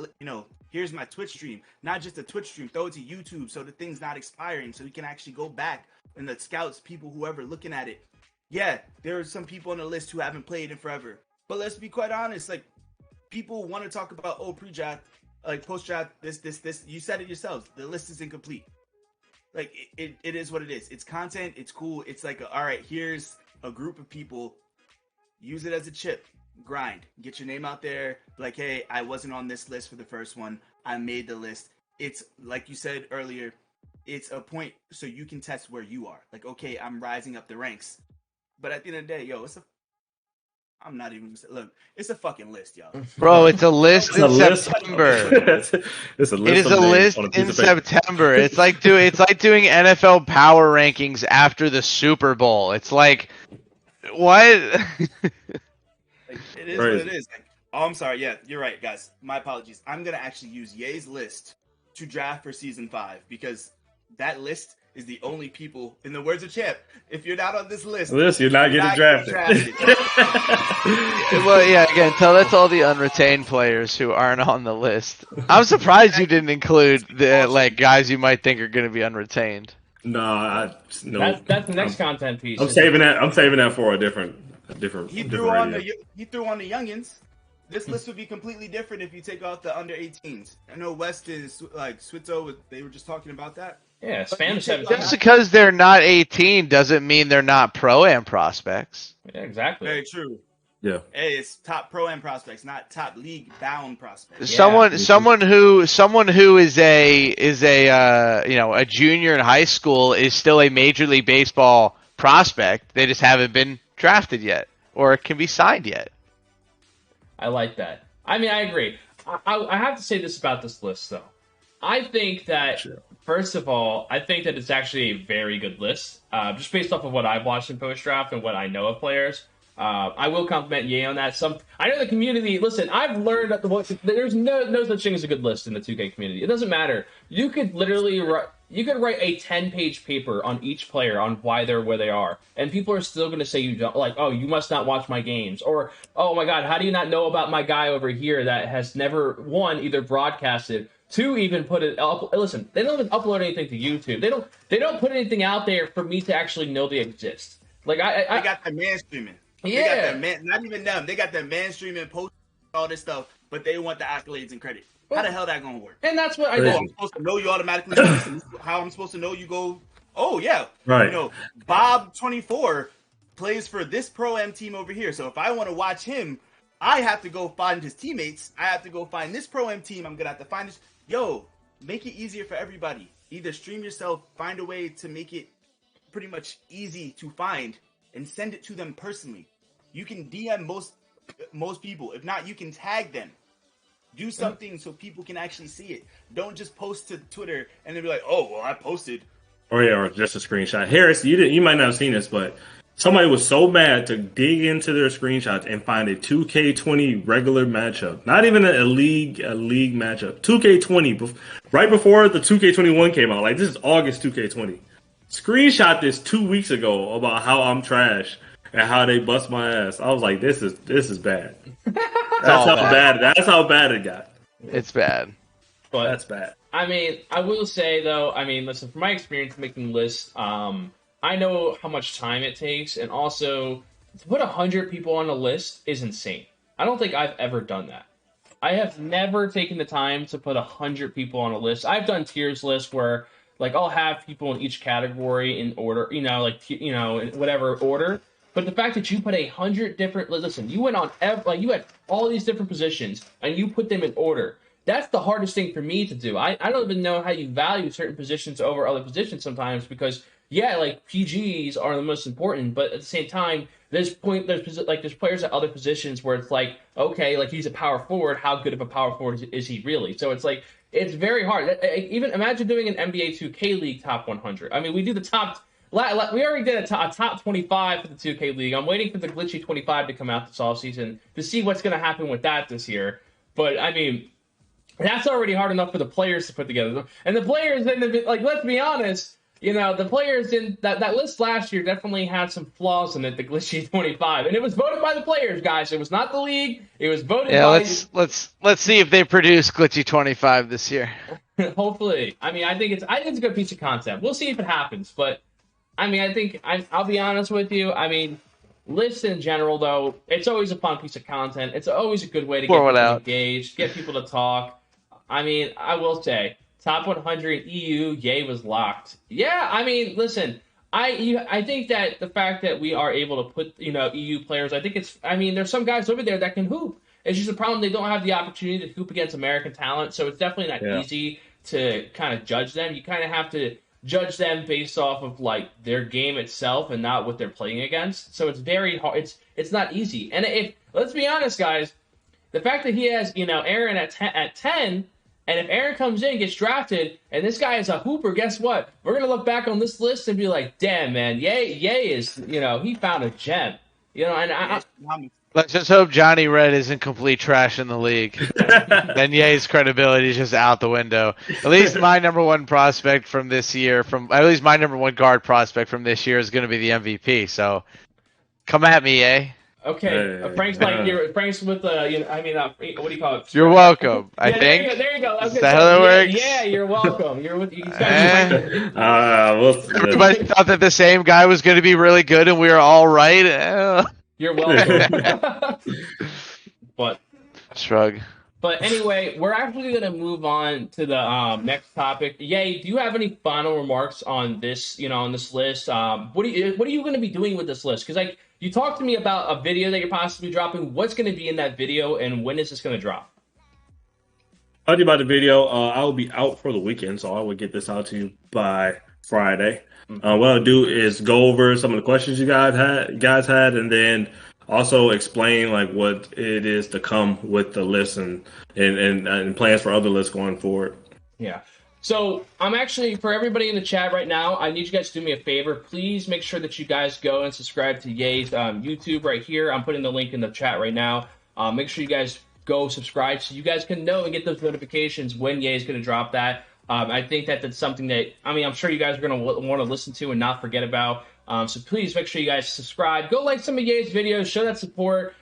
Twitch stream. Not just a Twitch stream, throw it to YouTube so the thing's not expiring, so you can actually go back and the scouts, people, whoever looking at it. Yeah, there are some people on the list who haven't played in forever. But let's be quite honest, like, people want to talk about, pre-draft, like, post-draft, this. You said it yourselves. The list is incomplete. Like, it is what it is. It's content. It's cool. It's like, all right, here's a group of people. Use it as a chip. Grind. Get your name out there. Like, hey, I wasn't on this list for the first one. I made the list. It's, like you said earlier, it's a point so you can test where you are. Like, okay, I'm rising up the ranks. But at the end of the day, yo, I'm not even look. It's a fucking list, y'all. Bro, it's a list in September. It's a list. It is a list in September. It's like doing NFL power rankings after the Super Bowl. It's like, what? It is what it is. Like, I'm sorry. Yeah, you're right, guys. My apologies. I'm gonna actually use Ye's list to draft for season 5 because that list is the only people, in the words of Champ, if you're not on this list, you're not getting drafted. Well, yeah, again, that's all the unretained players who aren't on the list. I'm surprised you didn't include the guys you might think are going to be unretained. No, that's the next content piece. I'm saving that for a different. He threw on the youngins. This list would be completely different if you take off the under 18s. I know West is like Switzo. They were just talking about that. Yeah, span of 17. Just because they're not 18 doesn't mean they're not pro-am prospects. Yeah, exactly. Very true. Yeah. Hey, it's top pro-am prospects, not top league bound prospects. Someone who is a a junior in high school is still a Major League Baseball prospect. They just haven't been drafted yet or can be signed yet. I like that. I mean, I agree. I have to say this about this list, though. I think that, first of all, I think that it's actually a very good list, just based off of what I've watched in post-draft and what I know of players. I will compliment Ye on that. I know the community. Listen, I've learned that there's no such thing as a good list in the 2K community. It doesn't matter. You could literally write a 10-page paper on each player on why they're where they are, and people are still going to say you don't oh, you must not watch my games, or oh my god, how do you not know about my guy over here that has never one either broadcasted, two even put it up. Listen, they don't even upload anything to YouTube. They don't put anything out there for me to actually know they exist. Like they got the man streaming. Yeah, they got not even them. They got their man streaming, post all this stuff, but they want the accolades and credit. How the hell that gonna work? And that's what I Oh, do. I'm supposed to know you automatically. How I'm supposed to know you go? Oh yeah, Right. You know, Bob 24 plays for this pro-am team over here. So if I want to watch him, I have to go find his teammates. I have to go find this pro-am team. I'm gonna have to find this. Yo, make it easier for everybody. Either stream yourself, find a way to make it pretty much easy to find, and send it to them personally. You can DM most people. If not, you can tag them. Do something so people can actually see it. Don't just post to Twitter and then be like, "Oh, well, I posted." Or just a screenshot. Harris, you might not have seen this, but somebody was so mad to dig into their screenshots and find a 2K20 regular matchup. Not even a league matchup. 2K20 right before the 2K21 came out. Like, this is August 2K20. Screenshot this 2 weeks ago about how I'm trash and how they bust my ass. I was like, this is bad. That's how bad it got. It's bad. But That's bad. I mean, I will say though, listen, from my experience making lists, I know how much time it takes, and also to put 100 people on a list is insane. I don't think I've ever done that. I have never taken the time to put 100 people on a list. I've done tiers lists where, like, I'll have people in each category in order, in whatever order. But the fact that you put 100 different, listen, you went on, you had all these different positions and you put them in order. That's the hardest thing for me to do. I don't even know how you value certain positions over other positions sometimes, because PGs are the most important, but at the same time, there's players at other positions where it's like, okay, like, he's a power forward. How good of a power forward is he really? So it's like, it's very hard. Even imagine doing an NBA2KLeague top 100. I mean, we do the top. We already did a top 25 for the 2K League. I'm waiting for the glitchy 25 to come out this offseason to see what's going to happen with that this year. But I mean, that's already hard enough for the players to put together. And the players, let's be honest, the players in that list last year definitely had some flaws in it, the glitchy 25. And it was voted by the players, guys. It was not the league. It was voted by... Let's see if they produce glitchy 25 this year. Hopefully. I think it's a good piece of content. We'll see if it happens, but I'll be honest with you. Lists in general, though, it's always a fun piece of content. It's always a good way to get people engaged, get people to talk. I will say, top 100 EU, Ye was locked. Yeah, listen, I think that the fact that we are able to put, EU players, I think there's some guys over there that can hoop. It's just a problem they don't have the opportunity to hoop against American talent, so it's definitely not easy to kind of judge them. You kind of have to judge them based off of, like, their game itself and not what they're playing against. So it's very hard. It's not easy. And let's be honest, guys, the fact that he has, Aaron at 10, and if Aaron comes in, gets drafted, and this guy is a hooper, guess what? We're going to look back on this list and be like, damn, man, Ye is, he found a gem. Let's just hope Johnny Red isn't complete trash in the league. Then Ye's credibility is just out the window. At least my number one prospect from this year, at least my number one guard prospect from this year is going to be the MVP. So come at me, Ye. Okay, Frank's with what do you call it? You're welcome. I think. There you go. Is that how that works? Yeah, you're welcome. Everybody thought that the same guy was going to be really good, and we were all right. You're welcome. But shrug. But anyway, we're actually going to move on to the next topic. Yay, do you have any final remarks on this, on this list? What are you going to be doing with this list? Because like you talked to me about a video that you're possibly dropping. What's going to be in that video, and when is this going to drop? I'll tell you about the video. I will be out for the weekend, so I will get this out to you by Friday. What I'll do is go over some of the questions you guys had, and then also explain like what it is to come with the list and plans for other lists going forward. Yeah. So I'm actually, for everybody in the chat right now, I need you guys to do me a favor. Please make sure that you guys go and subscribe to Ye's YouTube right here. I'm putting the link in the chat right now. Make sure you guys go subscribe so you guys can know and get those notifications when Ye is going to drop that. I think that that's something that, I'm sure you guys are going to want to listen to and not forget about. So please make sure you guys subscribe. Go like some of Ye's videos. Show that support.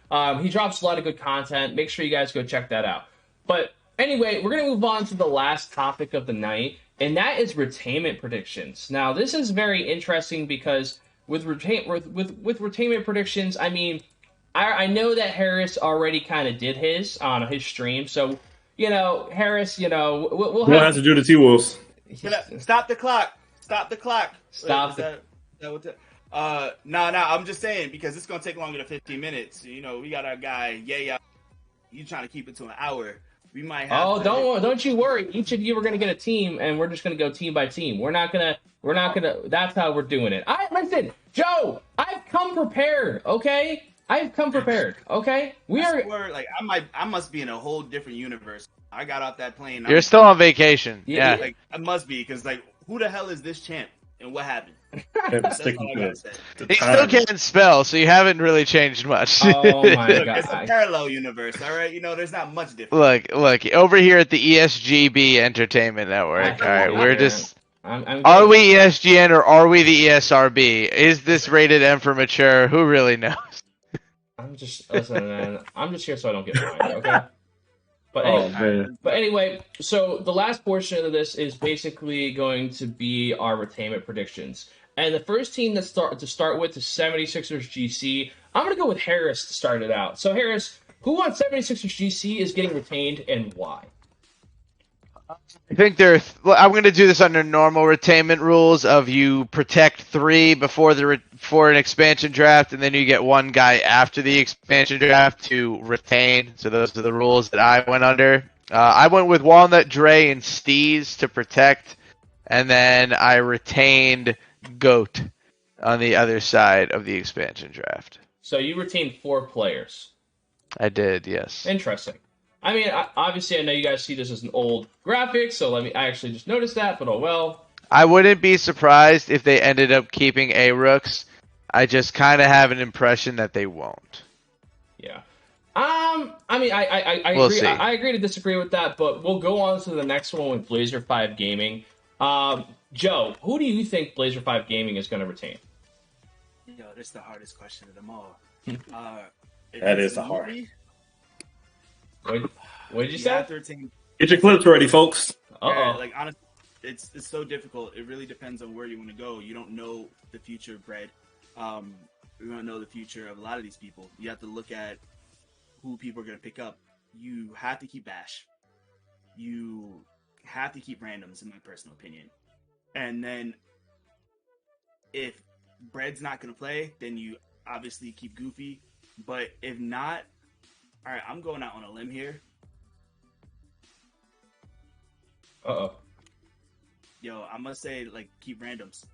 He drops a lot of good content. Make sure you guys go check that out. But anyway, we're going to move on to the last topic of the night, and that is retainment predictions. Now, this is very interesting because with retainment predictions, I know that Harris already kind of did his on his stream. So, Harris, we'll have to do the T-Wolves. Stop the clock. Stop the clock. Stop. I'm just saying because it's gonna take longer than 15 minutes. We got our guy. You trying to keep it to an hour? We might have. Don't you worry. Each of you are gonna get a team, and we're just gonna go team by team. We're not gonna. That's how we're doing it. Listen, Joe. I've come prepared. Okay. I've come prepared. Okay. I must be in a whole different universe. I got off that plane. You're still on vacation. Yeah. I must be because who the hell is this champ and what happened? He's still can't spell, so you haven't really changed much. Oh my god! It's a parallel universe, all right. There's not much difference. Look over here at the ESGB Entertainment Network. All right, we're just. Are we ESGN or are we the ESRB? Is this rated M for mature? Who really knows? Listen, man. I'm just here so I don't get fined, okay? But anyway, so the last portion of this is basically going to be our retainment predictions. And the first team to start with is 76ers GC. I'm going to go with Harris to start it out. So Harris, who on 76ers GC is getting retained and why? I think I'm going to do this under normal retainment rules of you protect 3 before an expansion draft, and then you get 1 guy after the expansion draft to retain. So those are the rules that I went under. I went with Walnut, Dre, and Steez to protect, and then I retained Goat on the other side of the expansion draft. So you retained 4 players. I did, yes. Interesting. Obviously, I know you guys see this as an old graphic, so I actually just noticed that, but oh well. I wouldn't be surprised if they ended up keeping A-Rooks. I just kind of have an impression that they won't. Yeah. I We'll agree. see. I agree to disagree with that, but we'll go on to the next one with Blazer 5 Gaming. Joe, who do you think Blazer 5 Gaming is going to retain? This is the hardest question of them all. That is the hard. What did you say? Get your clips ready, folks. Honestly, it's so difficult. It really depends on where you want to go. You don't know the future of Bread. You don't know the future of a lot of these people. You have to look at who people are going to pick up. You have to keep Bash. You have to keep randoms, in my personal opinion. And then if Bread's not going to play, then you obviously keep Goofy. But if not, all right, I'm going out on a limb here. I must say, keep randoms.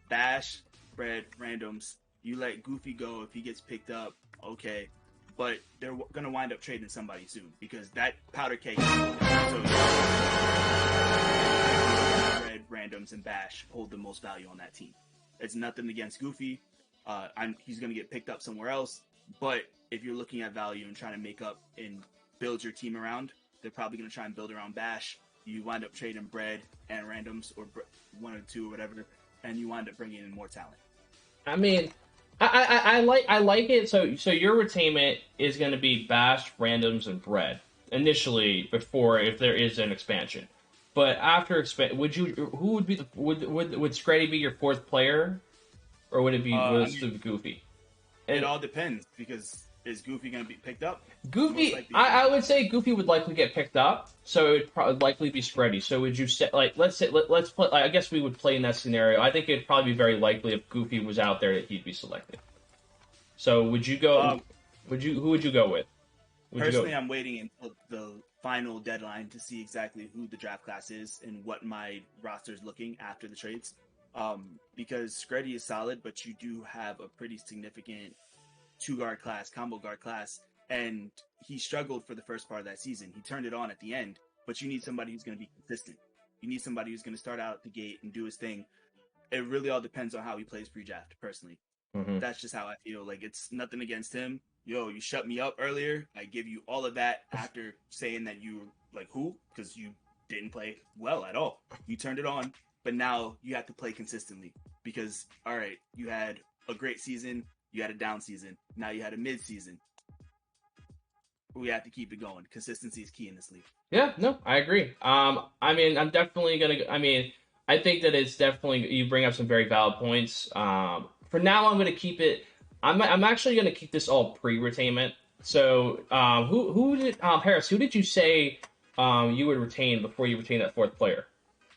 Bash, Bread, randoms. You let Goofy go if he gets picked up, okay. But they're going to wind up trading somebody soon because that powder cake. So, Bread, randoms, and Bash hold the most value on that team. It's nothing against Goofy. He's going to get picked up somewhere else. But if you're looking at value and trying to make up and build your team around, they're probably going to try and build around Bash. You wind up trading Bread and randoms or 1 or 2 or whatever, and you wind up bringing in more talent. I like it. So your retainment is going to be Bash, randoms, and Bread initially before if there is an expansion. But after would Screddy be your 4th player, or would it be Goofy? It all depends because is Goofy going to be picked up? Goofy, I would say Goofy would likely get picked up, so it would probably likely be spready. So would you say, like, let's play, I guess we would play in that scenario. I think it'd probably be very likely if Goofy was out there that he'd be selected. So would you go, who would you go with? Personally, I'm waiting until the final deadline to see exactly who the draft class is and what my roster is looking after the trades. Because Screddy is solid, but you do have a pretty significant two-guard class, combo guard class, and he struggled for the first part of that season. He turned it on at the end, but you need somebody who's going to be consistent. You need somebody who's going to start out the gate and do his thing. It really all depends on how he plays pre-draft, personally. Mm-hmm. That's just how I feel. Like, it's nothing against him. Yo, you shut me up earlier. I give you all of that after saying that you were like, who? Because you didn't play well at all. You turned it on, but now you have to play consistently. Because, all right, you had a great season. You had a down season. Now you had a mid-season. We have to keep it going. Consistency is key in this league. Yeah, no, I agree. I mean, I'm definitely going to... I mean, I think that it's definitely... You bring up some very valid points. For now, I'm going to keep it... I'm actually going to keep this all pre-retainment. So, who did... Harris, who did you say you would retain before you retain that fourth player?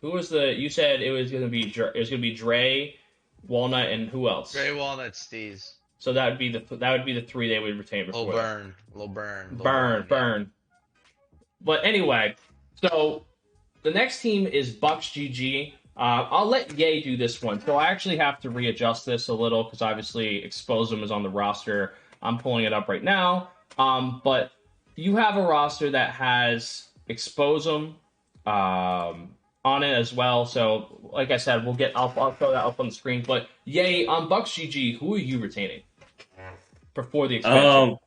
Who was the... You said it was going to be Dre, Walnut, and who else? Dre, Walnut, Steez. So that would be the three they would retain before. Burn. But anyway, so the next team is Bucks GG. I'll let Ye do this one. So I actually have to readjust this a little because obviously Exposum is on the roster. I'm pulling it up right now. But you have a roster that has Exposum on it as well. So like I said, I'll throw that up on the screen. But Ye, on Bucks GG, who are you retaining before the expansion?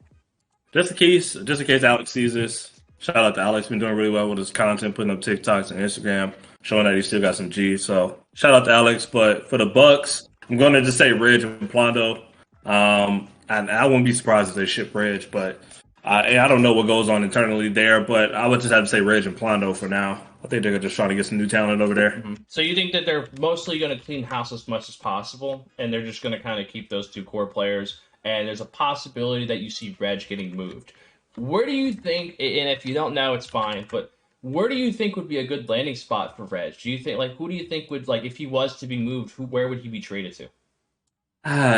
Just in case Alex sees this. Shout out to Alex, been doing really well with his content, putting up TikToks and Instagram, showing that he still got some G. So shout out to Alex. But for the Bucks, I'm going to just say Ridge and Plondo. And I wouldn't be surprised if they ship Ridge, but I don't know what goes on internally there. But I would just have to say Ridge and Plondo for now. I think they're just trying to get some new talent over there. Mm-hmm. So you think that they're mostly going to clean house as much as possible, and they're just going to kind of keep those two core players, and there's a possibility that you see Reg getting moved. Where do you think, and if you don't know, it's fine, but where do you think would be a good landing spot for Reg? Do you think, like, who do you think would, like, if he was to be moved, where would he be traded to?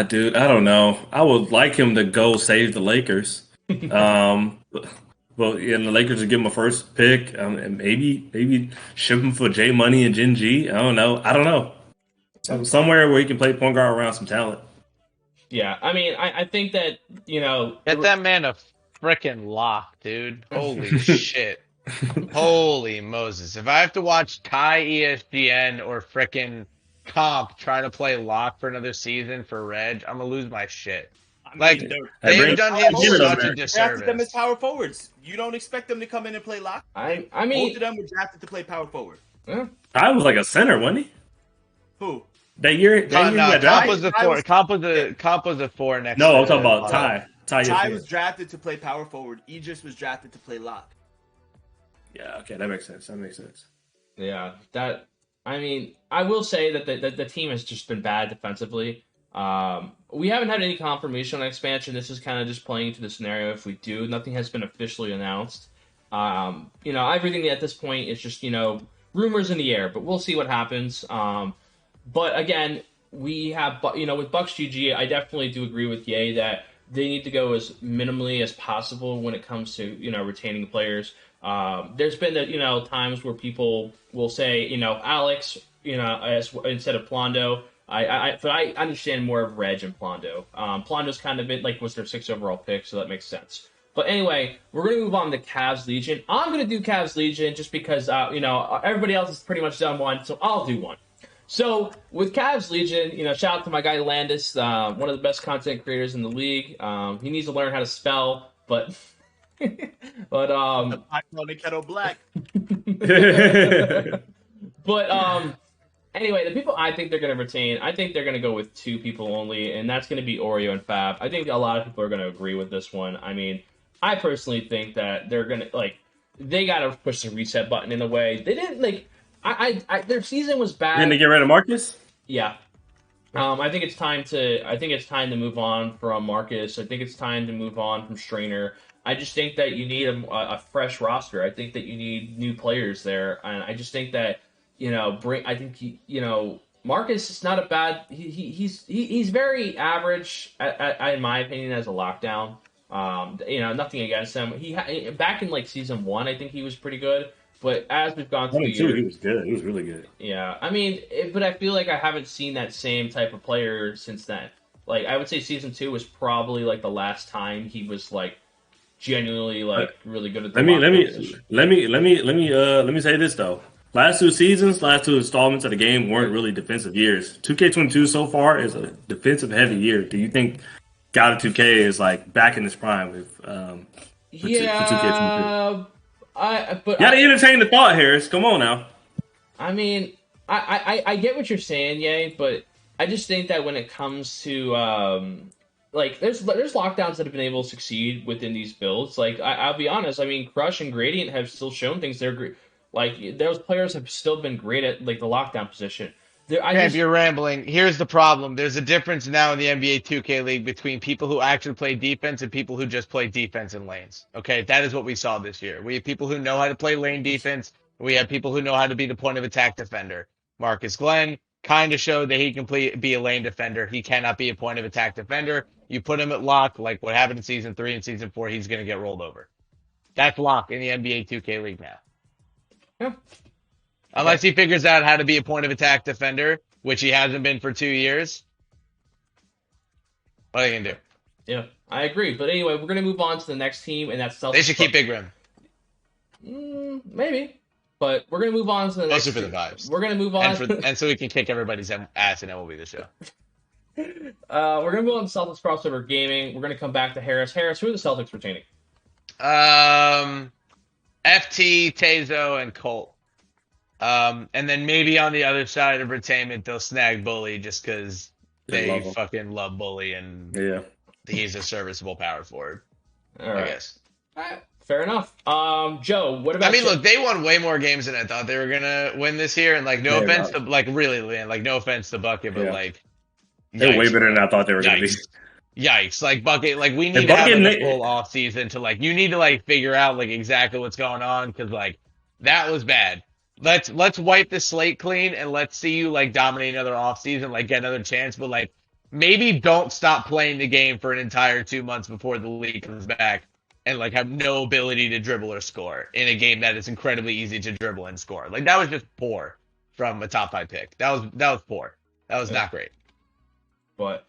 Dude, I don't know. I would like him to go save the Lakers. Well, yeah, the Lakers would give him a first pick, and maybe ship him for J Money and Gen G. I don't know. Somewhere where he can play point guard around some talent. Yeah, I mean, I think that, get that man a freaking lock, dude. Holy shit. Holy Moses. If I have to watch Ty ESGN or freaking Comp try to play lock for another season for Reg, I'm gonna lose my shit. Like, they've done him such a disservice. Drafted them as power forwards. You don't expect them to come in and play lock. I mean, both of them were drafted to play power forward. Yeah. I was like a center, wasn't he? Who? That year Comp was the four. Comp was the four next. No, I'm talking about Ty. Ty was drafted to play power forward. Aegis was drafted to play lock. Yeah, okay, that makes sense. Yeah, I mean, I will say that the team has just been bad defensively. We haven't had any confirmation on expansion. This is kind of just playing into the scenario if we do. Nothing has been officially announced. Everything at this point is just, rumors in the air, but we'll see what happens. But again, we have, with Bucks GG, I definitely do agree with Ye that they need to go as minimally as possible when it comes to, retaining players. There's been times where people will say, Alex, instead of Plondo. But I understand more of Reg and Plondo. Plondo's kind of was their 6th overall pick, so that makes sense. But anyway, we're going to move on to Cavs Legion. I'm going to do Cavs Legion just because, everybody else has pretty much done one, so I'll do one. So with Cavs Legion, shout out to my guy Landis, one of the best content creators in the league. He needs to learn how to spell, but I'm on the kettle black. But anyway, the people I think they're going to retain, I think they're going to go with 2 people only, and that's going to be Oreo and Fab. I think a lot of people are going to agree with this one. I mean, I personally think that they're going to, they got to push the reset button in a way. They didn't, their season was bad. Didn't they get rid of Marcus? Yeah. I think it's time to move on from Marcus. I think it's time to move on from Strainer. I just think that you need a fresh roster. I think that you need new players there, and I just think that Marcus is not a bad. He's very average, in my opinion, as a lockdown. Nothing against him. Back in like season 1, I think he was pretty good. But as we've gone through the year, he was good. He was really good. Yeah, I mean, but I feel like I haven't seen that same type of player since then. Like, I would say season 2 was probably like the last time he was like genuinely like really good at the let me say this though. Last two installments of the game weren't really defensive years. 2K22 so far is a defensive heavy year. Do you think God of 2K is like back in his prime with for 2K22? You gotta entertain the thought, Harris. Come on now. I mean, I get what you're saying, Yay, but I just think that when it comes to there's lockdowns that have been able to succeed within these builds. Like I'll be honest, I mean, Crush and Gradient have still shown things they're great. Like those players have still been great at like the lockdown position. You're rambling. Here's the problem. There's a difference now in the NBA 2K League between people who actually play defense and people who just play defense in lanes. Okay, that is what we saw this year. We have people who know how to play lane defense. We have people who know how to be the point of attack defender. Marcus Glenn kind of showed that he can be a lane defender. He cannot be a point of attack defender. You put him at lock, like what happened in season 3 and season 4, he's going to get rolled over. That's lock in the NBA 2K League now. Yeah. Unless he figures out how to be a point of attack defender, which he hasn't been for 2 years. What are you going to do? Yeah, I agree. But anyway, we're going to move on to the next team, and that's Celtics. They should keep Big Rim. Maybe. But we're going to move on to the next team. Mostly for the vibes. We're going to move on. And so we can kick everybody's ass and it will be the show. We're going to move on to Celtics crossover gaming. We're going to come back to Harris. Harris, who are the Celtics retaining? FT, Tazo, and Colt. And then maybe on the other side of Retainment, they'll snag Bully just because they fucking love Bully and he's a serviceable power forward. All right. I guess. All right. Fair enough. Joe, what about? I mean, look, they won way more games than I thought they were gonna win this year, and like, no offense to no offense to Bucket, but like, they're way better than I thought they were gonna be. Yikes! Like Bucket, like we need to have a full off season to like, you need to like figure out like exactly what's going on because like that was bad. Let's wipe the slate clean and let's see you like dominate another off season, like get another chance, but like maybe don't stop playing the game for an entire 2 months before the league comes back. And like have no ability to dribble or score in a game that is incredibly easy to dribble and score. Like that was just poor from a top 5 pick. That was poor. That was not great. But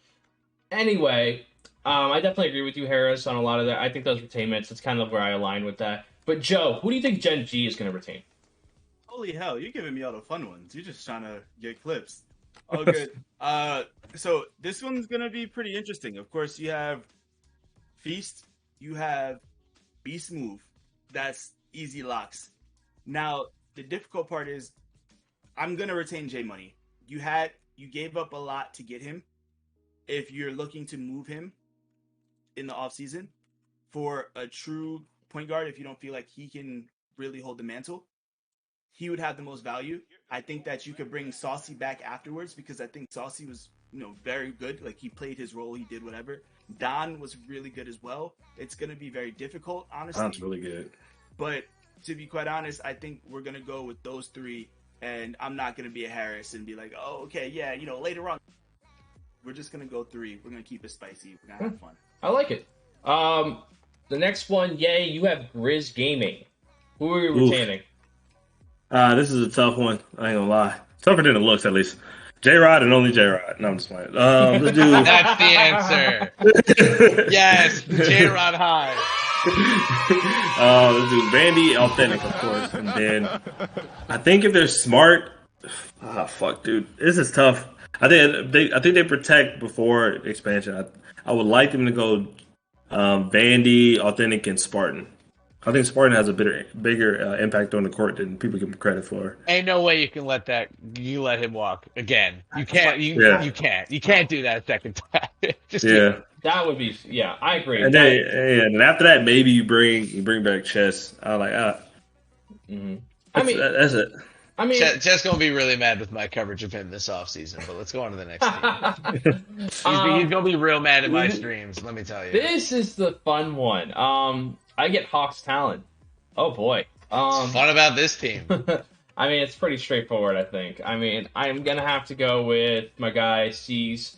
anyway, I definitely agree with you, Harris, on a lot of that. I think those retainments, it's kind of where I align with that. But Joe, who do you think Gen G is going to retain? Holy hell, you're giving me all the fun ones. You're just trying to get clips. Oh, good. So this one's going to be pretty interesting. Of course, you have Feast. You have Beast Move. That's easy locks. Now, the difficult part is I'm going to retain J Money. You gave up a lot to get him. If you're looking to move him in the offseason for a true point guard, if you don't feel like he can really hold the mantle, he would have the most value. I think that you could bring Saucy back afterwards because I think Saucy was, very good. Like he played his role, he did whatever. Don was really good as well. It's going to be very difficult, honestly. Don's really good. But to be quite honest, I think we're going to go with those 3, and I'm not going to be a Harris and be like, oh, okay, yeah, later on. We're just going to go 3. We're going to keep it spicy. We're going to have fun. I like it. The next one, Yay, you have Grizz Gaming. Who are you retaining? This is a tough one. I ain't going to lie. Tougher than it looks, at least. J-Rod and only J-Rod. No, I'm just playing. Let's do... That's the answer. Yes, J-Rod high. Let's do Vandy, Authentic, of course. And then I think if they're smart... fuck, dude. This is tough. I think they protect before expansion. I would like them to go Vandy, Authentic, and Spartan. I think Spartan has a bigger impact on the court than people give him credit for. Ain't no way you can let him walk again. You can't. You can't. You can't do that a second time. That would be. Yeah, I agree. And then after that, maybe you bring back Chess. I like. Mm-hmm. That's it. I mean, Chet's gonna be really mad with my coverage of him this offseason, but let's go on to the next team. He's gonna be real mad at my streams, let me tell you. This is the fun one. I get Hawks talent. Oh boy. What's fun about this team? I mean, it's pretty straightforward, I think. I mean, I'm gonna have to go with my guy C's.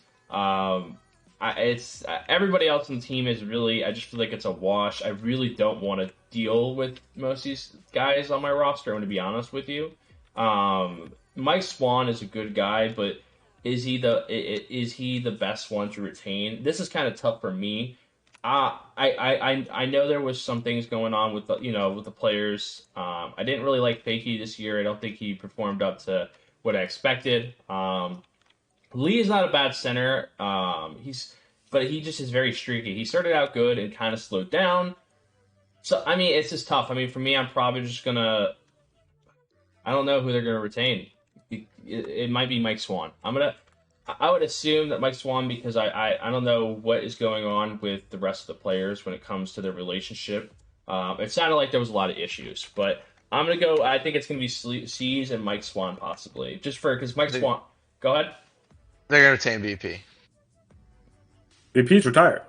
It's everybody else on the team is really. I just feel like it's a wash. I really don't want to deal with most of these guys on my roster. I'm going to be honest with you. Mike Swan is a good guy, but is he the best one to retain? This is kind of tough for me. I know there was some things going on with the players. I didn't really like Fakey this year. I don't think he performed up to what I expected. Lee is not a bad center. But he just is very streaky. He started out good and kind of slowed down. So I mean, it's just tough. I mean, for me, I'm probably just gonna. I don't know who they're gonna retain. It might be Mike Swan. I would assume that Mike Swan, because I don't know what is going on with the rest of the players when it comes to their relationship. It sounded like there was a lot of issues, but I'm gonna go. I think it's gonna be C's and Mike Swan possibly, just because Mike Swan. Go ahead. They're gonna retain BP. BP's retired.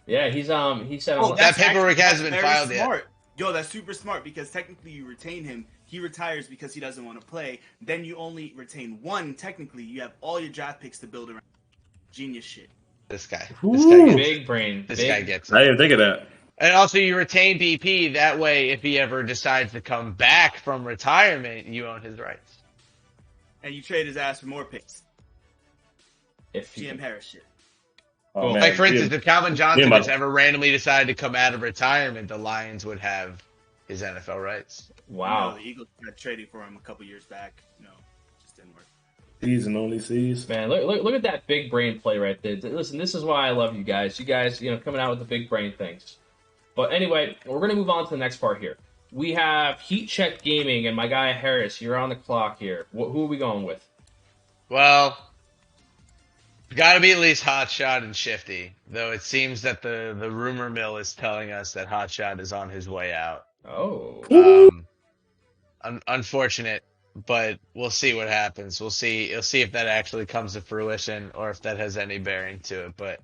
Yeah, he said that paperwork hasn't been filed yet. Yo, that's super smart because technically you retain him. He retires because he doesn't want to play. Then you only retain one. Technically, you have all your draft picks to build around. Genius shit. This guy gets big brain. This guy gets it. I didn't think of that. And also, you retain BP. That way, if he ever decides to come back from retirement, you own his rights. And you trade his ass for more picks. If GM Harris shit. Oh, man. Like, for instance, if Calvin Johnson was ever randomly decided to come out of retirement, the Lions would have his NFL rights. Wow. The Eagles got traded for him a couple years back. No, just didn't work. C's and only C's. Man, look at that big brain play right there. Listen, this is why I love you guys. You guys, coming out with the big brain things. But anyway, we're going to move on to the next part here. We have Heat Check Gaming and my guy Harris. You're on the clock here. Who are we going with? Well, got to be at least Hotshot and Shifty, though it seems that the rumor mill is telling us that Hotshot is on his way out. Oh. Unfortunate, but we'll see what happens. We'll see if that actually comes to fruition or if that has any bearing to it, but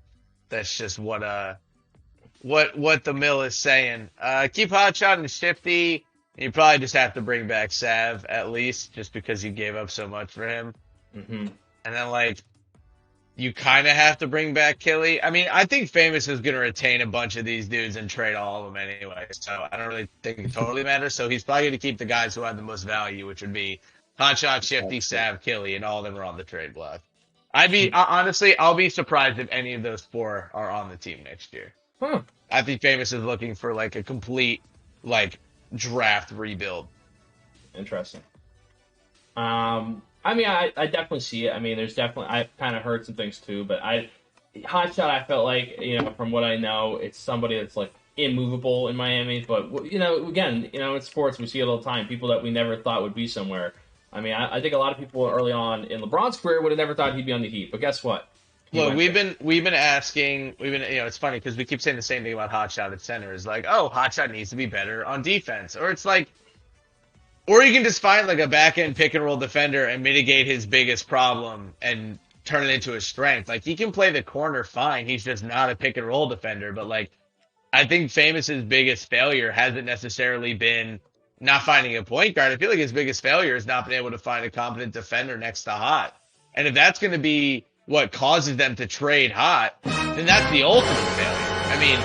that's just what the mill is saying. Keep Hotshot and Shifty. You probably just have to bring back Sav at least, just because you gave up so much for him. Mm-hmm. And then you kind of have to bring back Killy. I mean, I think Famous is going to retain a bunch of these dudes and trade all of them anyway. So I don't really think it totally matters. So he's probably going to keep the guys who have the most value, which would be Hotshot, Shifty, Sav, Killy, and all of them are on the trade block. Honestly, I'll be surprised if any of those four are on the team next year. Huh. I think Famous is looking for a complete draft rebuild. Interesting. I mean, I definitely see it. I mean, I've kind of heard some things too, but Hotshot, I felt like, from what I know, it's somebody that's immovable in Miami. But, again, in sports, we see it all the time. People that we never thought would be somewhere. I mean, I think a lot of people early on in LeBron's career would have never thought he'd be on the Heat. But guess what? Look, we've been asking, it's funny because we keep saying the same thing about Hotshot at center. Is Hotshot needs to be better on defense. Or it's or you can just find a back-end pick-and-roll defender and mitigate his biggest problem and turn it into a strength. He can play the corner fine. He's just not a pick-and-roll defender. But, I think Famous's biggest failure hasn't necessarily been not finding a point guard. I feel like his biggest failure is not being able to find a competent defender next to Hot. And if that's going to be what causes them to trade Hot, then that's the ultimate failure. I mean,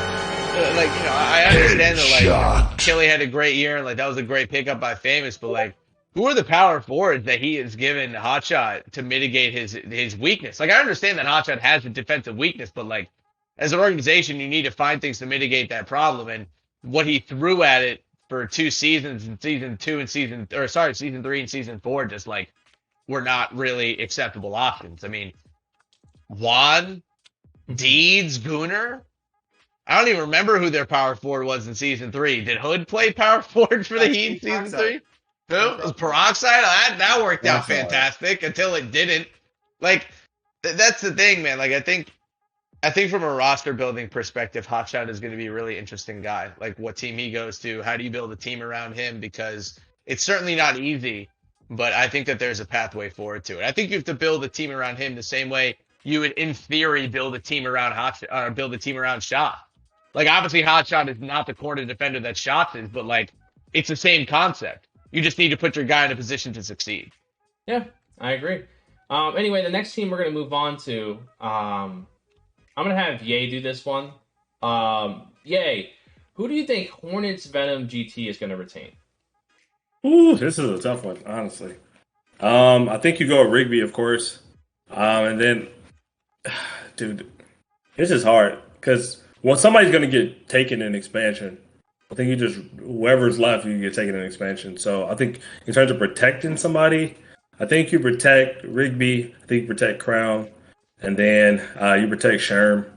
I understand that Killy had a great year and that was a great pickup by Famous, but who are the power forwards that he has given Hotshot to mitigate his weakness? I understand that Hotshot has a defensive weakness, but as an organization, you need to find things to mitigate that problem. And what he threw at it for 2 seasons in season 3 and season 4 just were not really acceptable options. I mean, Juan, Deeds, Gooner. I don't even remember who their power forward was in season 3. Did Hood play power forward for the Heat in season 3? Who? It was Peroxide? That worked out fantastic until it didn't. That's the thing, man. I think from a roster building perspective, Hotshot is going to be a really interesting guy. What team he goes to, how do you build a team around him? Because It's certainly not easy, but I think that there's a pathway forward to it. I think you have to build a team around him the same way you would, in theory, build a team around build a team around Shot. Like, obviously, Hotshot is not the corner defender that Shots is, but like, it's the same concept. You just need to put your guy in a position to succeed. Yeah, I agree. Anyway, the next team we're going to move on to, I'm going to have Ye do this one. Ye, who do you think Hornets Venom GT is going to retain? Ooh, this is a tough one, honestly. I think you go with Rigby, of course. And then, dude, this is hard because somebody's going to get taken in expansion. I think whoever's left, you can get taken in expansion. So I think in terms of protecting somebody, I think you protect Rigby. I think you protect Crown, and then you protect Sherm.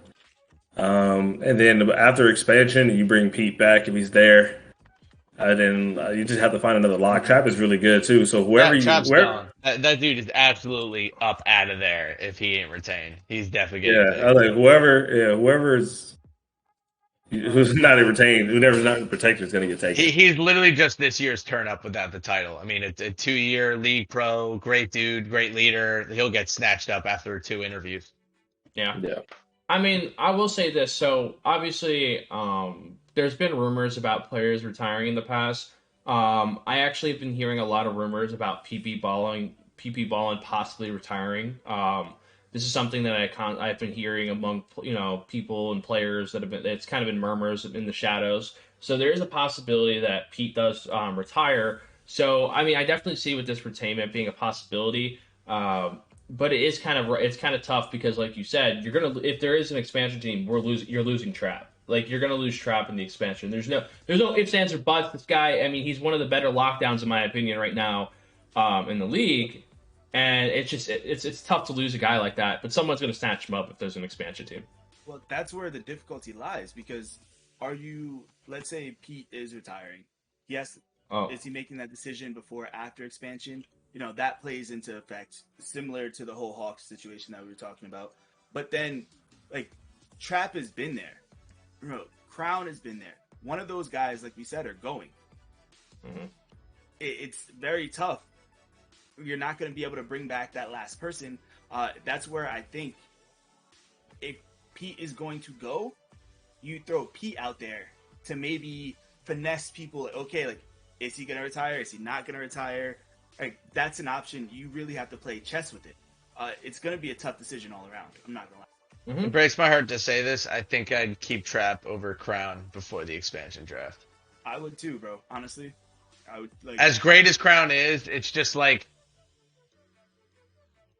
And then after expansion, you bring Pete back if he's there. Then you just have to find another lock. Trap is really good too. So Trap's gone. That dude is absolutely up out of there if he ain't retained. He's definitely getting I was like who's not retained, whoever's not protected is going to get taken. He's literally just this year's turn up without the title. I mean, a 2-year league pro, great dude, great leader. He'll get snatched up after 2 interviews. Yeah. I mean, I will say this. So obviously, there's been rumors about players retiring in the past. I actually have been hearing a lot of rumors about PP Ballin possibly retiring. This is something that I've been hearing among people and players that have been. It's kind of been murmurs in the shadows. So there is a possibility that Pete does retire. So I mean, I definitely see with this retainment being a possibility. But it's kind of tough because, like you said, if there is an expansion team, you're losing Trap. Like, you're gonna lose Trap in the expansion. There's no ifs, ands, or buts. This guy, I mean, he's one of the better lockdowns in my opinion right now in the league. And it's tough to lose a guy like that, but someone's going to snatch him up if there's an expansion team. Well, that's where the difficulty lies because let's say Pete is retiring. Yes. Is he making that decision before or after expansion? That plays into effect, similar to the whole Hawks situation that we were talking about. But then, like, Trap has been there. Crown has been there. One of those guys, like we said, are going. Mm-hmm. It's very tough. You're not going to be able to bring back that last person. That's where I think if Pete is going to go, you throw Pete out there to maybe finesse people. Okay, like, is he going to retire? Is he not going to retire? Like, that's an option. You really have to play chess with it. It's going to be a tough decision all around. I'm not going to lie. Mm-hmm. It breaks my heart to say this. I think I'd keep Trap over Crown before the expansion draft. I would too, bro. Honestly, I would. As great as Crown is, it's just like,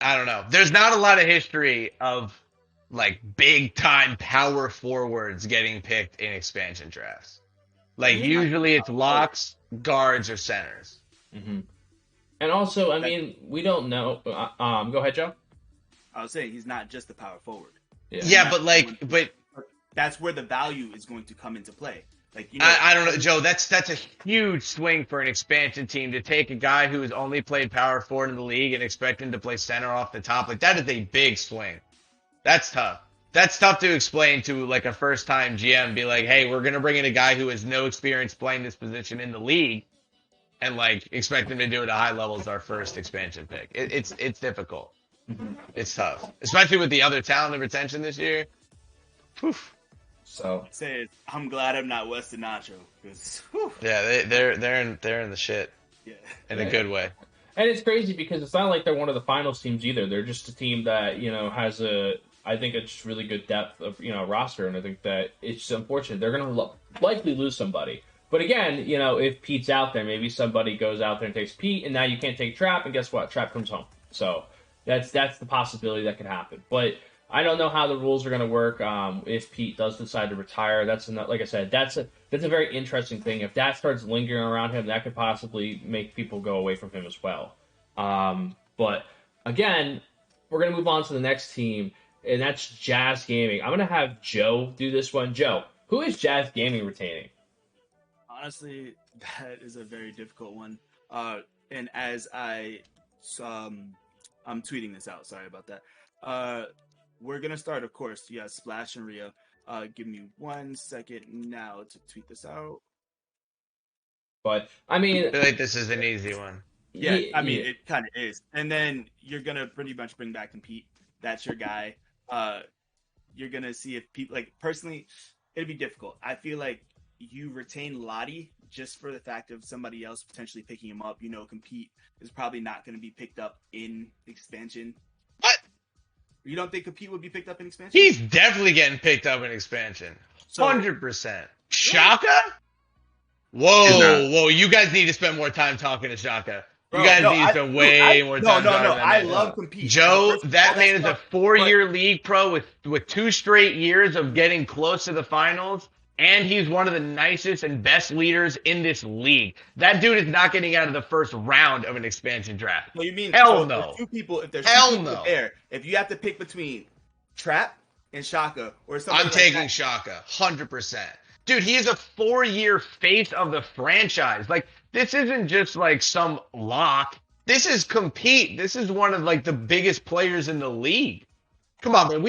I don't know. There's not a lot of history of like big time power forwards getting picked in expansion drafts. Like, usually it's locks, guards, or centers. Mm-hmm. And also, I mean, we don't know. Go ahead, Joe. I was saying he's not just a power forward. Yeah, but that's where the value is going to come into play. Like, I don't know, Joe. That's a huge swing for an expansion team to take a guy who has only played power forward in the league and expect him to play center off the top. Like, that is a big swing. That's tough. That's tough to explain to like a first-time GM. Be like, hey, we're gonna bring in a guy who has no experience playing this position in the league, and like expect him to do it at a high level as our first expansion pick. It's difficult. Mm-hmm. It's tough, especially with the other talent and retention this year. Poof. So I'm glad I'm not Weston Nacho because they're in the shit in a good way. And it's crazy because it's not like they're one of the finals teams either. They're just a team that has I think a just really good depth of roster, and I think that it's unfortunate they're going to likely lose somebody. But again, if Pete's out there, maybe somebody goes out there and takes Pete, and now you can't take Trap, and guess what? Trap comes home. So that's the possibility that could happen. But I don't know how the rules are going to work if Pete does decide to retire. Like I said, that's a very interesting thing. If that starts lingering around him, that could possibly make people go away from him as well. But again, we're going to move on to the next team, and that's Jazz Gaming. I'm going to have Joe do this one. Joe, who is Jazz Gaming retaining? Honestly, that is a very difficult one. And as I'm tweeting this out. Sorry about that. We're going to start, of course. You have Splash and Rio. Give me 1 second now to tweet this out. But I mean, I feel like this is an easy one. Yeah, I mean, it kind of is. And then you're gonna pretty much bring back Compete. That's your guy. You're gonna see if people like personally, it'd be difficult. I feel like you retain Lottie just for the fact of somebody else potentially picking him up. Compete is probably not going to be picked up in expansion. What? You don't think Compete would be picked up in expansion? He's definitely getting picked up in expansion. 100%. Shaka? Whoa. You guys need to spend more time talking to Shaka. You guys need to spend way more time talking to that I man. love Compete. Joe, that man is a 4-year league pro with 2 straight years of getting close to the finals. And he's one of the nicest and best leaders in this league. That dude is not getting out of the first round of an expansion draft. Well, you mean hell no? If there's two people there, if you have to pick between Trap and Shaka or something, I'm taking Shaka, 100%. Dude, he is a 4-year face of the franchise. Like, this isn't just like some lock. This is Compete. This is one of like the biggest players in the league. Come on, man.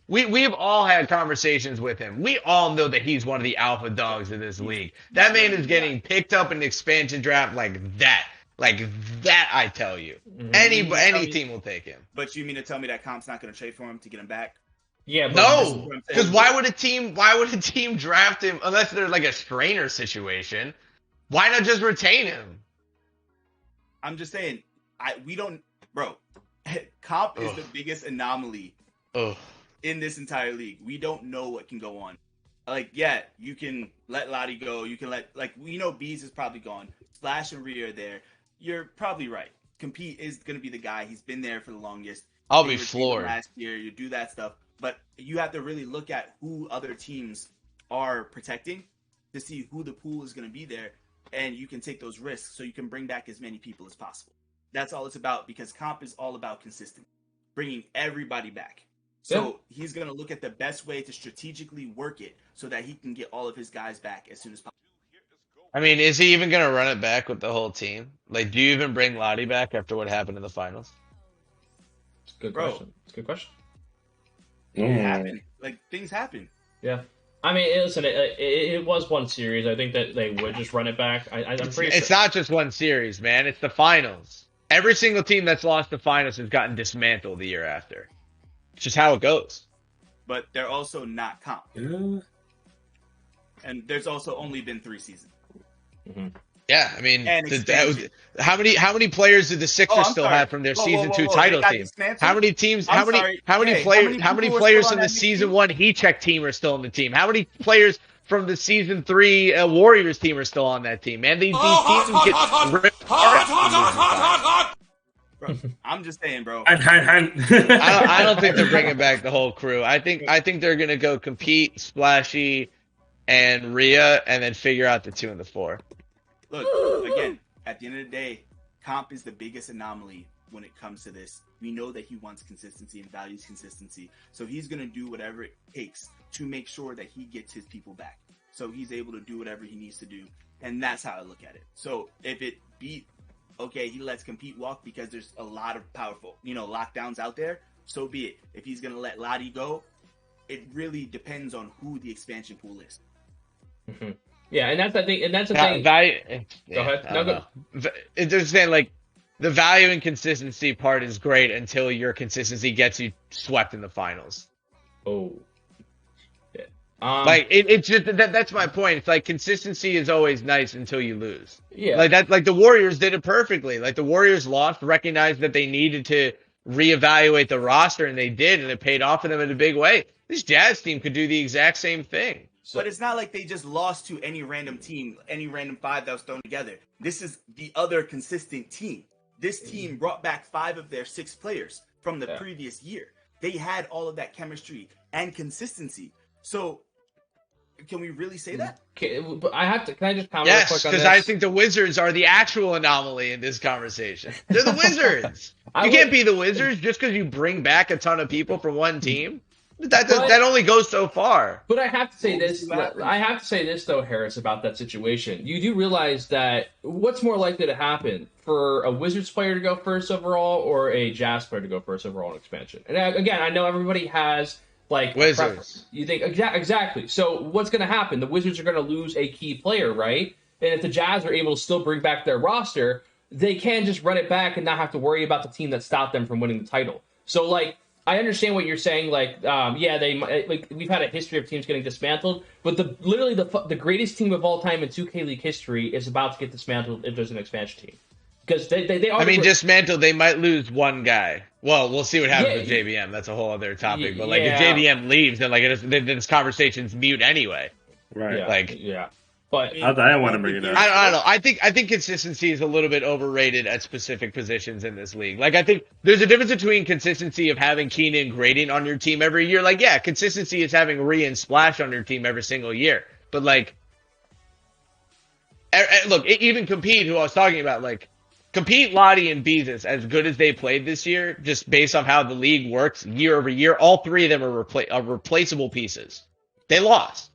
We've all had conversations with him. We all know that he's one of the alpha dogs in this league. That man is getting picked up in the expansion draft like that. Like that, I tell you. Any team will take him. But you mean to tell me that Comp's not going to trade for him to get him back? Yeah, but no. Because why would a team draft him unless there's like a strainer situation? Why not just retain him? I'm just saying, bro. Comp is the biggest anomaly in this entire league. We don't know what can go on. Like, yeah, you can let Lottie go. You can we know Bees is probably gone. Splash and Rhea are there. You're probably right. Compete is going to be the guy. He's been there for the longest. I'll be floored. Last year, you do that stuff. But you have to really look at who other teams are protecting to see who the pool is going to be there. And you can take those risks so you can bring back as many people as possible. That's all it's about, because Comp is all about consistency, bringing everybody back. So he's going to look at the best way to strategically work it so that he can get all of his guys back as soon as possible. I mean, is he even going to run it back with the whole team? Like, do you even bring Lottie back after what happened in the finals? It's a good question. It's a good question. It happened. Like, things happen. Yeah. I mean, listen, it was one series. I think that they would just run it back. I'm pretty sure. It's not just one series, man. It's the finals. Every single team that's lost the finals has gotten dismantled the year after. It's just how it goes. But they're also not Comp. Yeah. And there's also only been 3 seasons. Mm-hmm. Yeah, I mean, how many players did the Sixers still have from their season 2 title team? How many teams? How many players from the season 1 Heat-check team are still on the team? How many players from the season 3 Warriors team are still on that team? Man, these teams get ripped apart. Bro, I'm just saying, bro. I don't think they're bringing back the whole crew. I think they're gonna go Compete, Splashy, and Rhea, and then figure out the 2 and the 4. Look, again, at the end of the day, Comp is the biggest anomaly when it comes to this. We know that he wants consistency and values consistency. So he's going to do whatever it takes to make sure that he gets his people back. So he's able to do whatever he needs to do. And that's how I look at it. So if it he lets Compete walk because there's a lot of powerful, lockdowns out there, so be it. If he's going to let Lottie go, it really depends on who the expansion pool is. Mm-hmm. Yeah, and that's the thing. Go ahead. No, go. It's just saying, like, the value and consistency part is great until your consistency gets you swept in the finals. Oh. Yeah. Like it's just that's my point. It's like consistency is always nice until you lose. Yeah. Like that. Like the Warriors did it perfectly. Like the Warriors lost, recognized that they needed to reevaluate the roster, and they did, and it paid off for them in a big way. This Jazz team could do the exact same thing. But it's not like they just lost to any random team, any random 5 that was thrown together. This is the other consistent team. This team brought back 5 of their 6 players from the previous year. They had all of that chemistry and consistency. So, can we really say that? Can I just comment yes, real quick on this? Because I think the Wizards are the actual anomaly in this conversation. They're the Wizards. You can't be the Wizards just because you bring back a ton of people from one team. That only goes so far. But I have to say this. I have to say this though, Harris, about that situation. You do realize that what's more likely to happen for a Wizards player to go first overall or a Jazz player to go first overall in expansion? And again, I know everybody has like Wizards. You think exactly. So what's going to happen? The Wizards are going to lose a key player, right? And if the Jazz are able to still bring back their roster, they can just run it back and not have to worry about the team that stopped them from winning the title. So, like, I understand what you're saying. Like, we've had a history of teams getting dismantled, but literally the greatest team of all time in 2K League history is about to get dismantled if there's an expansion team. Because they I mean, dismantled, they might lose one guy. Well, we'll see what happens with JVM. That's a whole other topic. But, like, if JVM leaves, then, like, this conversation's mute anyway. Right. Yeah. But I didn't want to bring it up. I don't know. I think consistency is a little bit overrated at specific positions in this league. Like, I think there's a difference between consistency of having Keenan Grading on your team every year. Like, yeah, consistency is having Rhea and Splash on your team every single year. But, like, look, even Compete, who I was talking about, like, Compete, Lottie, and Beezus, as good as they played this year, just based off how the league works year over year, all three of them are replaceable pieces. They lost.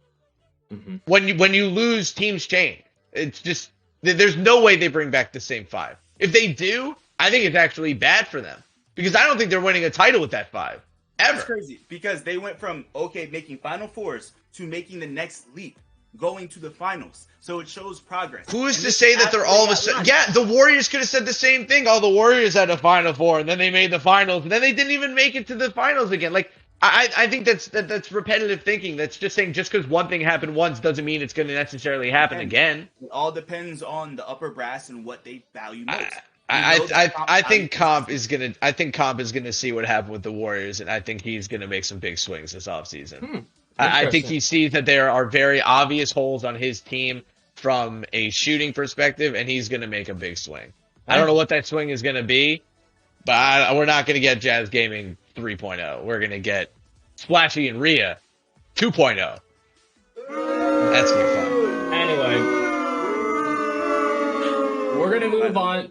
Mm-hmm. When you lose, teams change. It's just there's no way they bring back the same 5. If they do, I think it's actually bad for them because I don't think they're winning a title with that 5 ever. That's crazy because they went from making Final Fours to making the next leap, going to the finals. So it shows progress. Who is to say that they're all of a sudden? Yeah, the Warriors could have said the same thing. All the Warriors had a Final Four, and then they made the finals, and then they didn't even make it to the finals again. Like. I think that's repetitive thinking. That's just saying just because one thing happened once doesn't mean it's going to necessarily happen again. It all depends on the upper brass and what they value most. I think Comp is gonna see what happened with the Warriors, and I think he's gonna make some big swings this offseason. I think he sees that there are very obvious holes on his team from a shooting perspective, and he's gonna make a big swing. I don't know what that swing is gonna be, but we're not gonna get Jazz Gaming 3.0. We're going to get Splashy and Rhea 2.0. That's going to be fun. Anyway, we're going to move on.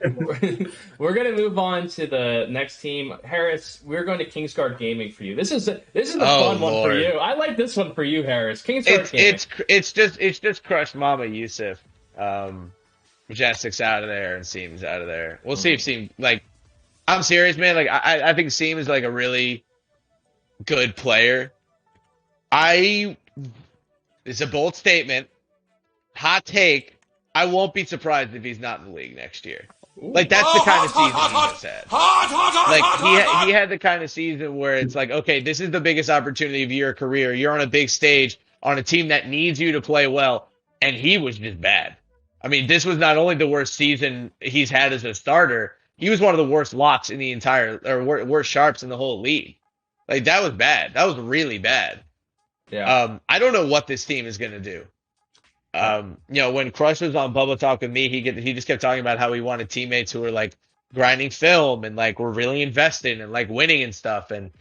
We're going to move on to the next team. Harris, we're going to Kingsguard Gaming for you. This is the fun one for you. I like this one for you, Harris. Kingsguard Gaming. It's just crushed Mama Yusuf. Majestic's out of there and Seam's out of there. We'll see if Seam, like, I'm serious, man. Like, I think Seam is like a really good player. It's a bold statement. Hot take. I won't be surprised if he's not in the league next year. Like, that's the kind of season he just had. Like, he had the kind of season where it's like, okay, this is the biggest opportunity of your career. You're on a big stage on a team that needs you to play well, and he was just bad. I mean, this was not only the worst season he's had as a starter, he was one of the worst locks in the entire, or worst sharps in the whole league. Like, that was bad. That was really bad. Yeah. I don't know what this team is going to do. When Crush was on Bubble Talk with me, he just kept talking about how he wanted teammates who were, like, grinding film and, like, were really invested and, like, winning and stuff. And,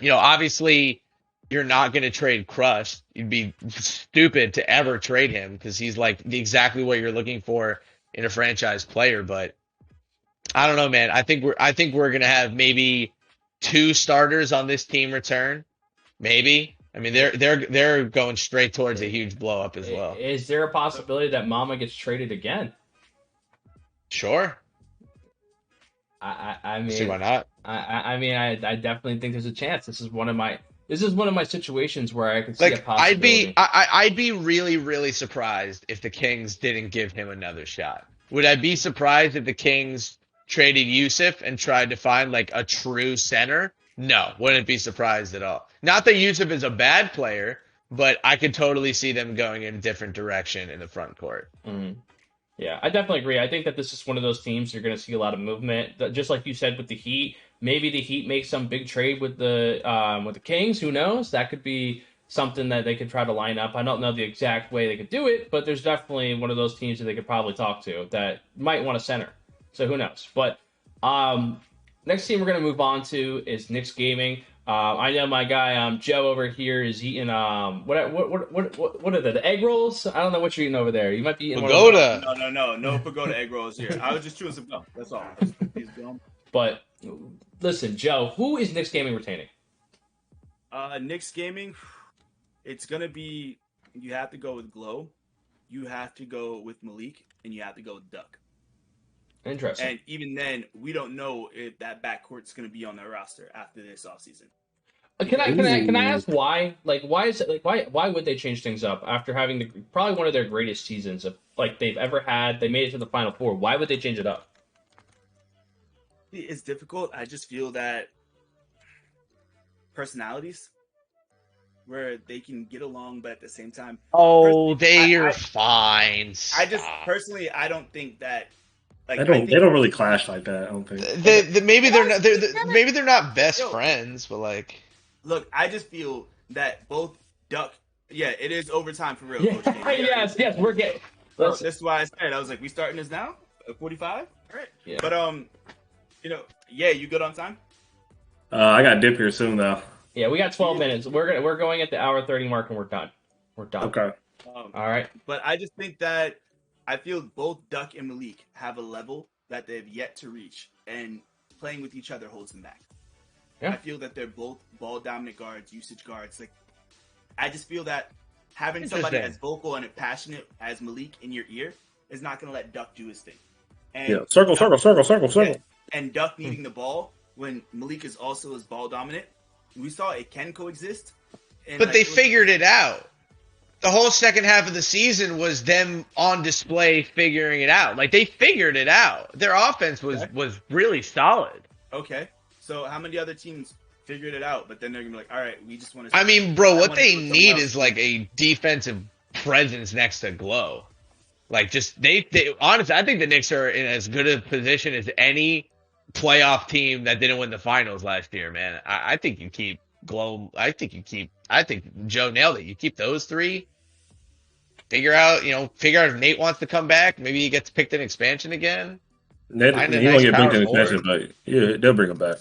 obviously, you're not going to trade Crush. You'd be stupid to ever trade him because he's, like, exactly what you're looking for in a franchise player. But I don't know, man. I think we're gonna have maybe 2 starters on this team return. Maybe. I mean, they're going straight towards a huge blow up as well. Is there a possibility that Mama gets traded again? Sure. I mean, see why not? I definitely think there's a chance. This is one of my situations where I could see a possibility. I'd be really, really surprised if the Kings didn't give him another shot. Would I be surprised if the Kings traded Yusuf and tried to find, like, a true center? No, wouldn't be surprised at all. Not that Yusuf is a bad player, but I could totally see them going in a different direction in the front court. Mm-hmm. Yeah, I definitely agree. I think that this is one of those teams you're going to see a lot of movement. Just like you said with the Heat, maybe the Heat make some big trade with the Kings. Who knows? That could be something that they could try to line up. I don't know the exact way they could do it, but there's definitely one of those teams that they could probably talk to that might want a center. So who knows? But next team we're going to move on to is Knicks Gaming. I know my guy Joe over here is eating what are they? The egg rolls? I don't know what you're eating over there. You might be eating pagoda. No pagoda egg rolls here. I was just chewing some gum. That's all. But listen, Joe, who is Knicks Gaming retaining? Knicks Gaming, it's gonna be, you have to go with Glow, you have to go with Malik, and you have to go with Duck. Interesting. And even then, we don't know if that backcourt's going to be on their roster after this offseason. Can I ask why? Like, why is it like why would they change things up after having probably one of their greatest seasons of like they've ever had? They made it to the Final Four. Why would they change it up? It's difficult. I just feel that personalities where they can get along, but at the same time, Oh, they are fine. I just personally, I don't think that. Like, they don't really clash like that. I don't think. Maybe they're not best friends, but like, look, I just feel that both Duck. Yeah, it is overtime for real. Yeah. Coach yes, we're getting. This is why I said I was like, we starting this now at 45. All right. Yeah. But you good on time? I got to dip here soon though. Yeah, we got 12 minutes. We're going at the hour 30 mark and we're done. We're done. Okay. All right. But I just think that I feel both Duck and Malik have a level that they've yet to reach, and playing with each other holds them back. Yeah. I feel that they're both ball dominant guards, usage guards. Like, I just feel that having somebody as vocal and passionate as Malik in your ear is not going to let Duck do his thing. And circle. And Duck needing the ball when Malik is also as ball dominant. We saw it can coexist. But they figured it out. The whole second half of the season was them on display figuring it out. Like, they figured it out. Their offense was really solid. Okay. So how many other teams figured it out, but then they're going to be like, all right, we just want to... I mean, bro, what they need is, like, a defensive presence next to Glow. Like, just, they honestly, I think the Knicks are in as good a position as any playoff team that didn't win the finals last year, man. I think you keep Glow. I think Joe nailed it. You keep those three. Figure out if Nate wants to come back. Maybe he gets picked in expansion again. He won't get picked in expansion, but yeah, they'll bring him back.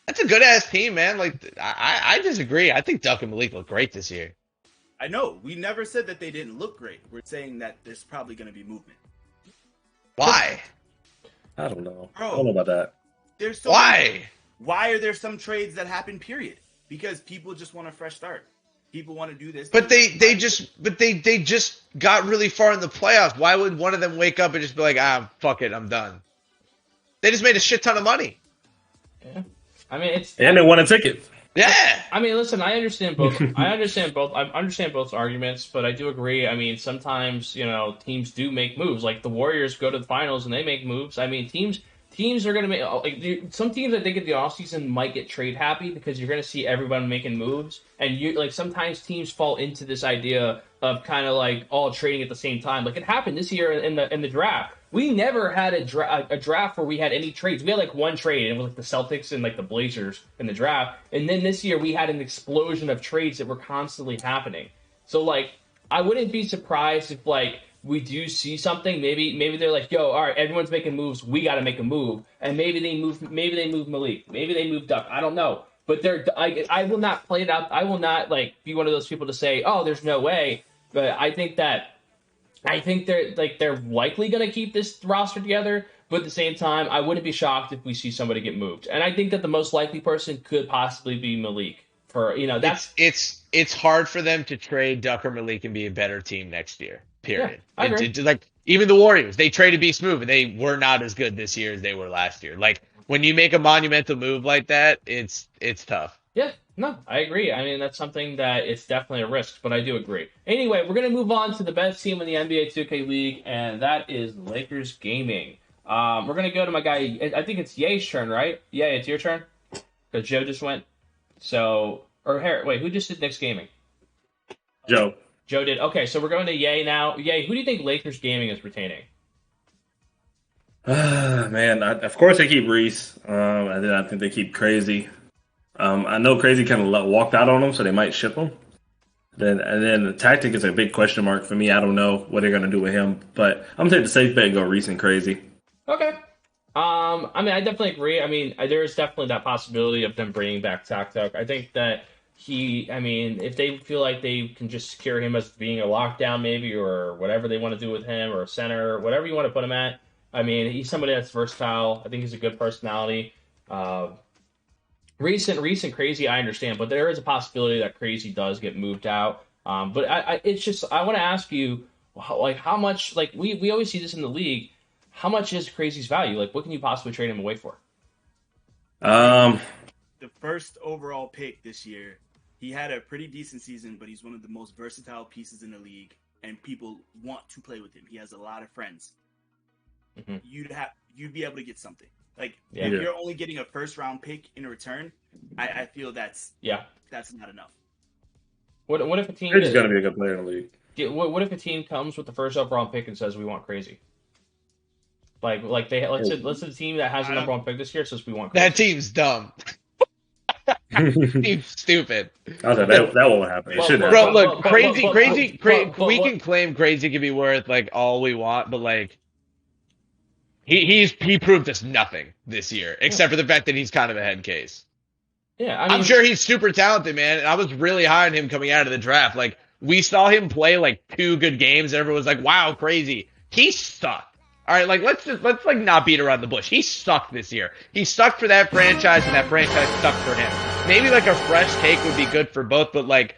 That's a good ass team, man. Like, I disagree. I think Duck and Malik look great this year. I know. We never said that they didn't look great. We're saying that there's probably going to be movement. Why? I don't know. Bro, I don't know about that. Why are there some trades that happen? Period. Because people just want a fresh start. People want to do this. But they just got really far in the playoffs. Why would one of them wake up and just be like, fuck it, I'm done? They just made a shit ton of money. Yeah. I mean, and they won a ticket. Yeah. I mean, listen, I understand both. I understand both arguments, but I do agree. I mean, sometimes, teams do make moves. Like the Warriors go to the finals and they make moves. I mean, teams are going to make, like, some teams I think in the offseason might get trade happy because you're going to see everyone making moves. And sometimes teams fall into this idea of kind of like all trading at the same time. Like it happened this year in the draft. We never had a draft where we had any trades. We had like one trade, and it was like the Celtics and like the Blazers in the draft. And then this year we had an explosion of trades that were constantly happening. So like, I wouldn't be surprised if like we do see something. Maybe they're like, yo, all right, everyone's making moves. We got to make a move. And maybe they move Malik. Maybe they move Duck. I don't know. But I will not play it out. I will not like be one of those people to say, oh, there's no way. But I think they're likely going to keep this roster together. But at the same time, I wouldn't be shocked if we see somebody get moved. And I think that the most likely person could possibly be Malik. It's hard for them to trade Duck or Malik and be a better team next year. Period. Yeah, I agree. Like even the Warriors, they traded Beast Move and they were not as good this year as they were last year. Like when you make a monumental move like that, it's tough. Yeah, no, I agree. I mean, that's something that it's definitely a risk, but I do agree. Anyway, we're going to move on to the best team in the NBA 2K League, and that is Lakers Gaming. We're going to go to my guy, I think it's Ye's turn, right? Yeah, it's your turn? Because Joe just went. Wait, who just did Knicks Gaming? Joe did. Okay, so we're going to Ye now. Ye, who do you think Lakers Gaming is retaining? Man, of course they keep Reese. And then I think they keep Crazy. I know Crazy kind of walked out on them, so they might ship him. Then the tactic is a big question mark for me. I don't know what they're going to do with him, but I'm going to take the safe bet and go Reese and Crazy. Okay. I mean, I definitely agree. I mean, there is definitely that possibility of them bringing back Taktuk. I think that if they feel like they can just secure him as being a lockdown maybe or whatever they want to do with him or a center, whatever you want to put him at. I mean, he's somebody that's versatile. I think he's a good personality. Reese and Crazy, I understand, but there is a possibility that Crazy does get moved out. But I want to ask you, like, how much, like, we always see this in the league. How much is Crazy's value? Like, what can you possibly trade him away for? the first overall pick this year. He had a pretty decent season, but he's one of the most versatile pieces in the league, and people want to play with him. He has a lot of friends. Mm-hmm. You'd be able to get something. Like if you're only getting a first round pick in return, I feel that's not enough. What if a team is going to be a good player in the league? What if a team comes with the first overall pick and says we want Crazy? Like let's say the team that has the number one pick this year says we want Crazy. That team's dumb. Team's stupid. That won't happen. It shouldn't Bro, happen. look, Crazy. We can claim Crazy can be worth like all we want, but like he proved us nothing this year, except for the fact that he's kind of a head case. Yeah, I mean, I'm sure he's super talented, man. And I was really high on him coming out of the draft. Like we saw him play like 2 good games, and everyone was like, "Wow, Crazy." He sucked. All right, like let's like not beat around the bush. He sucked this year. He sucked for that franchise, and that franchise sucked for him. Maybe like a fresh take would be good for both, but like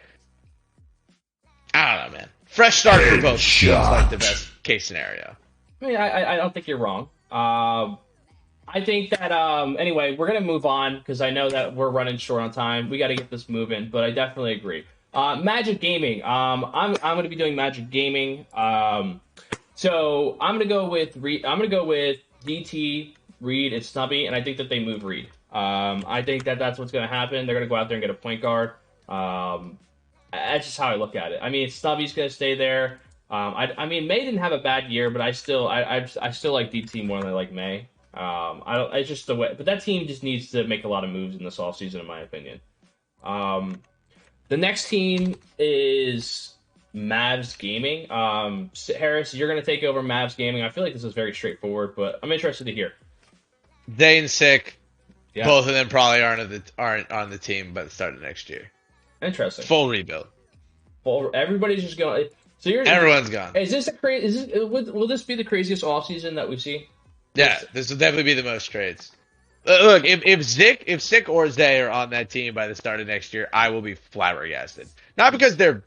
I don't know, man. Fresh start for both seems like the best case scenario. I mean, I don't think you're wrong. I think that anyway, we're gonna move on because I know that we're running short on time. We got to get this moving, but I definitely agree. Magic Gaming. I'm gonna be doing Magic Gaming. So I'm gonna go with DT, Reed, and Snubby, and I think that they move Reed. I think that that's what's gonna happen. They're gonna go out there and get a point guard. That's just how I look at it. I mean, Snubby's gonna stay there. I mean, May didn't have a bad year, but I still like DT more than I like May. It's just the way, but that team just needs to make a lot of moves in this offseason, in my opinion. The next team is Mavs Gaming. Harris, you're going to take over Mavs Gaming. I feel like this is very straightforward, but I'm interested to hear. Zane sick. Yeah. Both of them probably aren't on the team by the start of next year. Interesting. Full rebuild. Everybody's just going. So everyone's gone. Is this will this be the craziest offseason that we've seen? Yeah, this will definitely be the most trades. Look, if Sick or Zay are on that team by the start of next year, I will be flabbergasted. Not because they're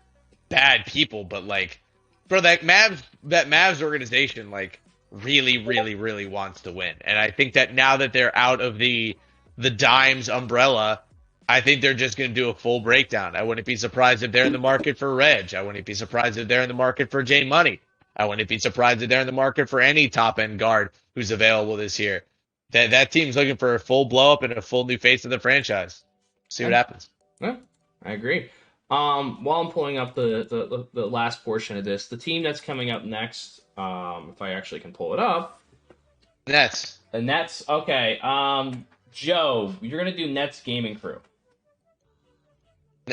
bad people, but like, bro, that Mavs organization like really, really, really wants to win, and I think that now that they're out of the Dimes umbrella, I think they're just going to do a full breakdown. I wouldn't be surprised if they're in the market for Reg. I wouldn't be surprised if they're in the market for J Money. I wouldn't be surprised if they're in the market for any top end guard who's available this year. That team's looking for a full blow up and a full new face of the franchise. See what happens. Yeah, I agree. While I'm pulling up the last portion of this, the team that's coming up next, if I actually can pull it up. Nets. The Nets. Okay. Joe, you're gonna do Nets Gaming Crew.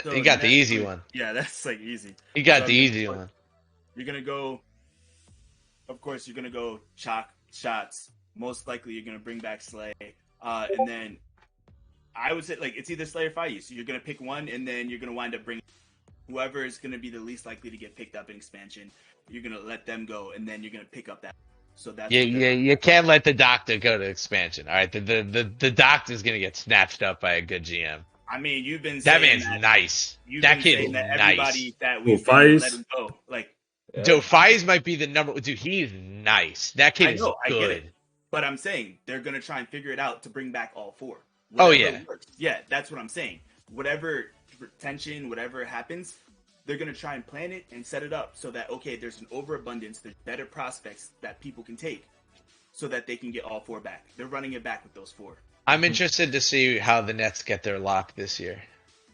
So you got the easy one. Yeah, that's like easy. You got the easy one. You're gonna go. Of course, you're gonna go chalk shots. Most likely, you're gonna bring back Slay, and then I would say like it's either Slay or Faye. So you're gonna pick one, and then you're gonna wind up bringing whoever is gonna be the least likely to get picked up in expansion. You're gonna let them go, and then you're gonna pick up that. So that's you can't let the doctor go to expansion. All right, the doctor's gonna get snatched up by a good GM. I mean, you've been that saying man's nice. You've that been kid saying is that nice. everybody that we've let him go. Like, Joe Fies might be the number. Dude, he's nice. That kid is good. I get it. But I'm saying they're gonna try and figure it out to bring back all four. Whatever works. Yeah, that's what I'm saying. Whatever tension, whatever happens, they're gonna try and plan it and set it up so that there's an overabundance, there's better prospects that people can take, so that they can get all four back. They're running it back with those four. I'm interested to see how the Nets get their lock this year.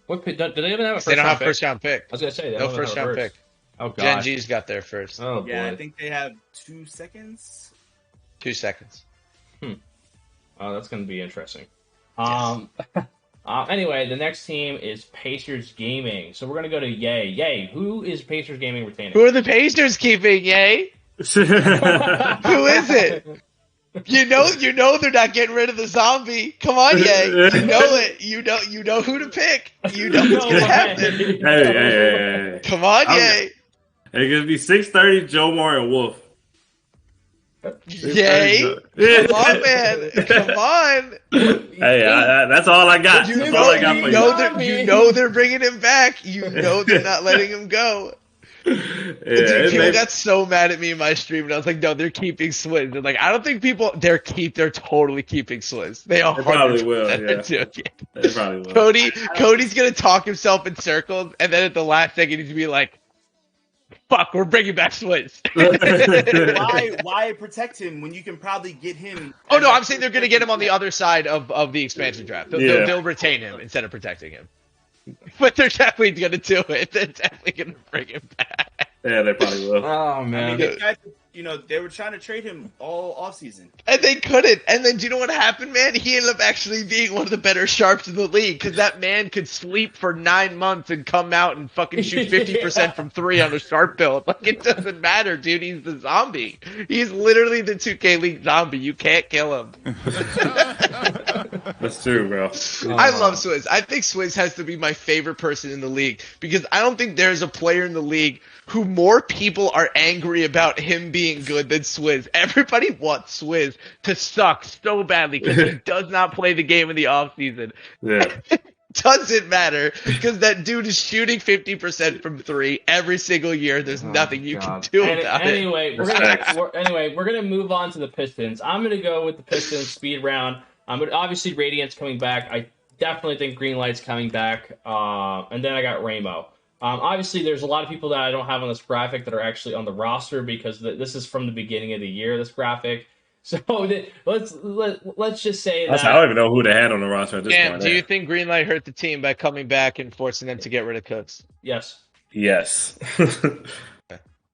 What do they even have a first round pick? They don't have a first round pick. I was gonna say no first round pick. Oh god. Gen G's got there first. Oh boy. Yeah, I think they have 2 seconds. 2 seconds. Oh, that's gonna be interesting. Yes. Anyway, the next team is Pacers Gaming. So we're gonna go to Yay. Yay, who is Pacers Gaming retaining? Who are the Pacers keeping, Yay? Who is it? You know they're not getting rid of the zombie. Come on, Yay. You know it. You know who to pick. You know what's gonna happen. Hey. Come on, Yay. It's gonna be 6:30, Joe Moore and Wolf. Yay. Come on, man. Come on. Hey, that's all I got. That's all I got for you. You know they're bringing him back. You know they're not letting him go. Dude, people got so mad at me in my stream, and I was like, "No, they're keeping Swizz." And like, I don't think people they're totally keeping Swizz. They probably will. Yeah, they probably will. Cody's gonna talk himself in circles, and then at the last second, he's gonna be like, "Fuck, we're bringing back Swizz." Why protect him when you can probably get him? Oh no, I'm saying they're gonna get him on the other side of the expansion draft. They'll retain him instead of protecting him. But they're definitely gonna do it. They're definitely gonna bring him back. Yeah, they probably will. Oh man, I mean, guys, they were trying to trade him all offseason. And they couldn't. And then do you know what happened, man? He ended up actually being one of the better sharps in the league because that man could sleep for 9 months and come out and fucking shoot 50% from 3 on a sharp build. Like, it doesn't matter, dude. He's the zombie. He's literally the 2K League zombie. You can't kill him. That's true, bro. I love Swizz. I think Swizz has to be my favorite person in the league because I don't think there's a player in the league who more people are angry about him being good than Swizz. Everybody wants Swizz to suck so badly because he does not play the game in the offseason. Yeah. Doesn't matter because that dude is shooting 50% from 3 every single year. There's nothing you can do about it. Anyway, we're gonna move on to the Pistons. I'm gonna go with the Pistons speed round. But obviously Radiant's coming back. I definitely think Greenlight's coming back. And then I got Ramo. Obviously, there's a lot of people that I don't have on this graphic that are actually on the roster because this is from the beginning of the year. This graphic. So let's just say that I don't even know who they had on the roster at this point. Do you think Greenlight hurt the team by coming back and forcing them to get rid of Cooks? Yes. Yes.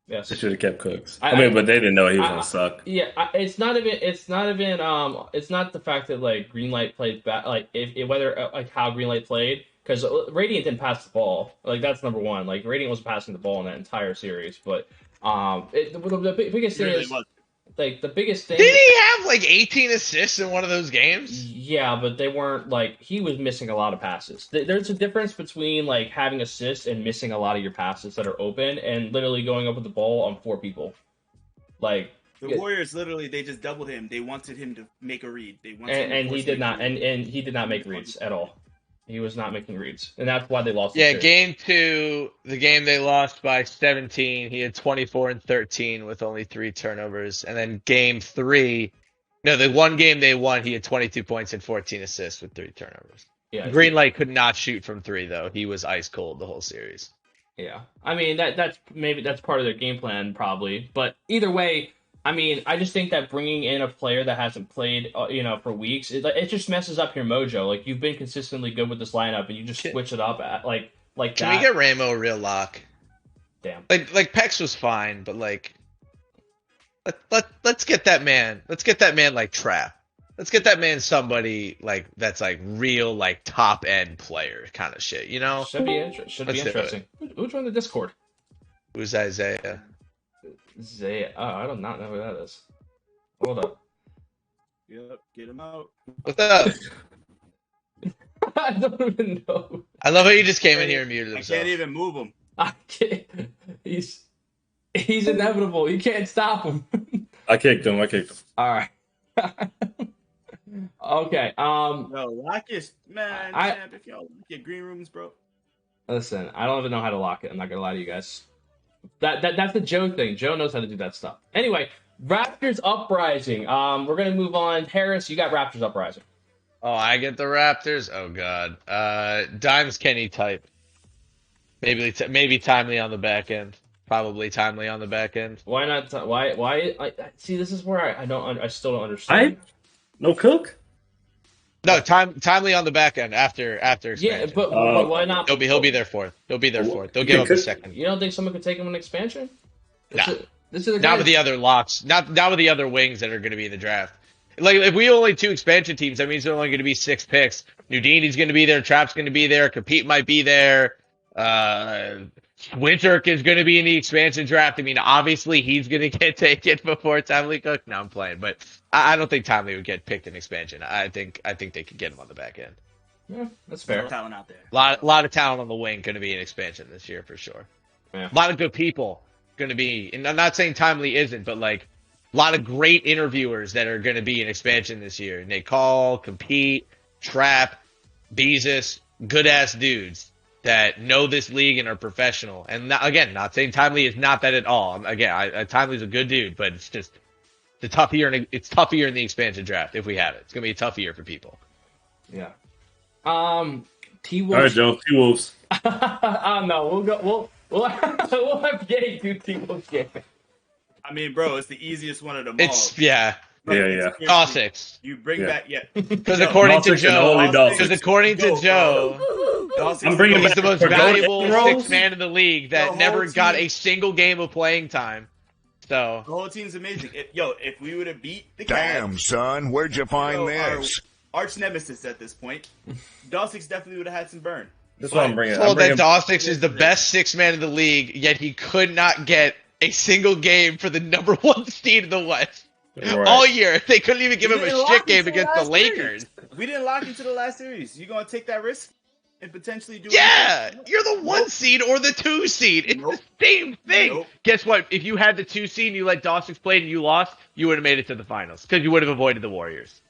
Yes. They should have kept Cooks. I mean, but they didn't know he was gonna suck. Yeah, it's not the fact that like Greenlight played bad, like whether like how Greenlight played, because Radiant didn't pass the ball. Like that's number one. Like Radiant wasn't passing the ball in that entire series, but the biggest thing is like the biggest thing. Did he have like 18 assists in one of those games? Yeah, but they weren't like he was missing a lot of passes. There's a difference between like having assists and missing a lot of your passes that are open and literally going up with the ball on 4 people. Like the Warriors, literally, they just doubled him. They wanted him to make a read. They wanted and he did not, and he did not make reads at all. He was not making reads, and that's why they lost. Yeah, game 2, the game they lost by 17. He had 24 and 13 with only 3 turnovers, and then game 3, the one game they won, he had 22 points and 14 assists with 3 turnovers. Yeah, Greenlight could not shoot from 3 though. He was ice cold the whole series. Yeah, I mean that's part of their game plan probably, but either way. I mean, I just think that bringing in a player that hasn't played, for weeks, it just messes up your mojo. Like you've been consistently good with this lineup, and you just switch it up at like that. Can we get Ramo a real lock? Damn. Like Pex was fine, but like, let's get that man. Let's get that man like Trap. Let's get that man somebody like that's like real like top end player kind of shit. Should be interesting. Who joined the Discord? Who's Isaiah? Zaya. Oh, I do not know who that is. Hold up. Yep, get him out. What's up? I don't even know. I love how you just came in here and muted himself. I can't even move him. I can't. He's inevitable. You can't stop him. I kicked him. All right. Okay. No, lock is man. Champ, if y'all get green rooms, bro. Listen, I don't even know how to lock it. I'm not gonna lie to you guys. That's the Joe thing. Joe knows how to do that stuff. Anyway, Raptors Uprising. We're gonna move on. Harris, you got Raptors Uprising. Oh, I get the Raptors. Oh God. Dimes Kenny type. Maybe Timely on the back end. Probably Timely on the back end. Why not? Why? See, this is where I still don't understand. No Cook. No, Timely on the back end after expansion. Yeah, but why not? He'll be there fourth. They'll give up a second. You don't think someone could take him in expansion? Nah. Not with the other locks. Not with the other wings that are going to be in the draft. Like if we only 2 expansion teams, that means there's only going to be 6 picks. Nudini's going to be there. Trap's going to be there. Compete might be there. Winterk is going to be in the expansion draft. I mean, obviously he's going to get taken before Timely Cook. No, I'm playing, but I don't think Timely would get picked in expansion. I think they could get him on the back end. Yeah, that's fair. Talent out there. Lot of talent on the wing going to be in expansion this year for sure. Yeah. A lot of good people going to be, and I'm not saying Timely isn't, but like a lot of great interviewers that are going to be in expansion this year. Nate Call, Compete, Trap, Beezus, good ass dudes. that know this league and are professional. And not saying Timely is not that at all. Again, Timely's a good dude, but it's just the tough year. It's tough year in the expansion draft if we have it. It's gonna be a tough year for people. Yeah. All T-Wolves. right, Joe. T-Wolves. No, we'll have Gay do T-Wolves game. I mean, bro, it's the easiest one of them all. It's yeah. Like, Yeah, it's yeah. Dawsix. You bring back Because according to Dawsix and only Joe, Dawsix. Dawsix I'm bringing he's back the most for valuable gold sixth man in the league that The whole never got team. a single game of playing time. So The whole team's amazing. If we would have beat the Damn, Cavs, son, where'd you find our this? arch nemesis at this point, Dawsix definitely would have had some burn. That's what I'm bringing. told I'm that bringing Dawsix is the best sixth man in the league, yet he could not get a single game for the number 1 seed in the West. Right. All year. They couldn't even give him a didn't lock shit game into the against the last Lakers. We didn't lock into the last series. You gonna take that risk and potentially do? Yeah, anything? you're the 1 seed or the 2 seed. It's Nope. the same thing. Nope. Guess what? If you had the 2 seed and you let Dawsix play and you lost, you would have made it to the finals because you would have avoided the Warriors.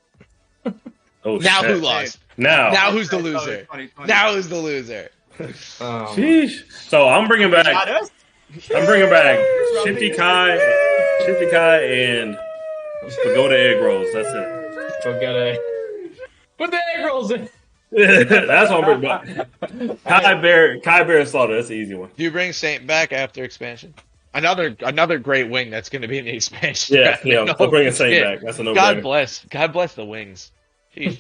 Oh, Now shit. who lost? Now. Now who's the Oh, it's loser? 2020. Now who's the loser? Sheesh. So I'm bringing Not back. us. I'm bringing back Shifty Kai, and Pagoda egg rolls. That's it. Forget it. Put the egg rolls in. That's what I'm bringing back. Kai Bear and Slaughter. That's the easy one. Do you bring Saint back after expansion? Another great wing that's going to be in the expansion. Yeah, draft. yeah. No I'm bringing Saint shit. back. That's a no God brainer. bless the wings. Jeez.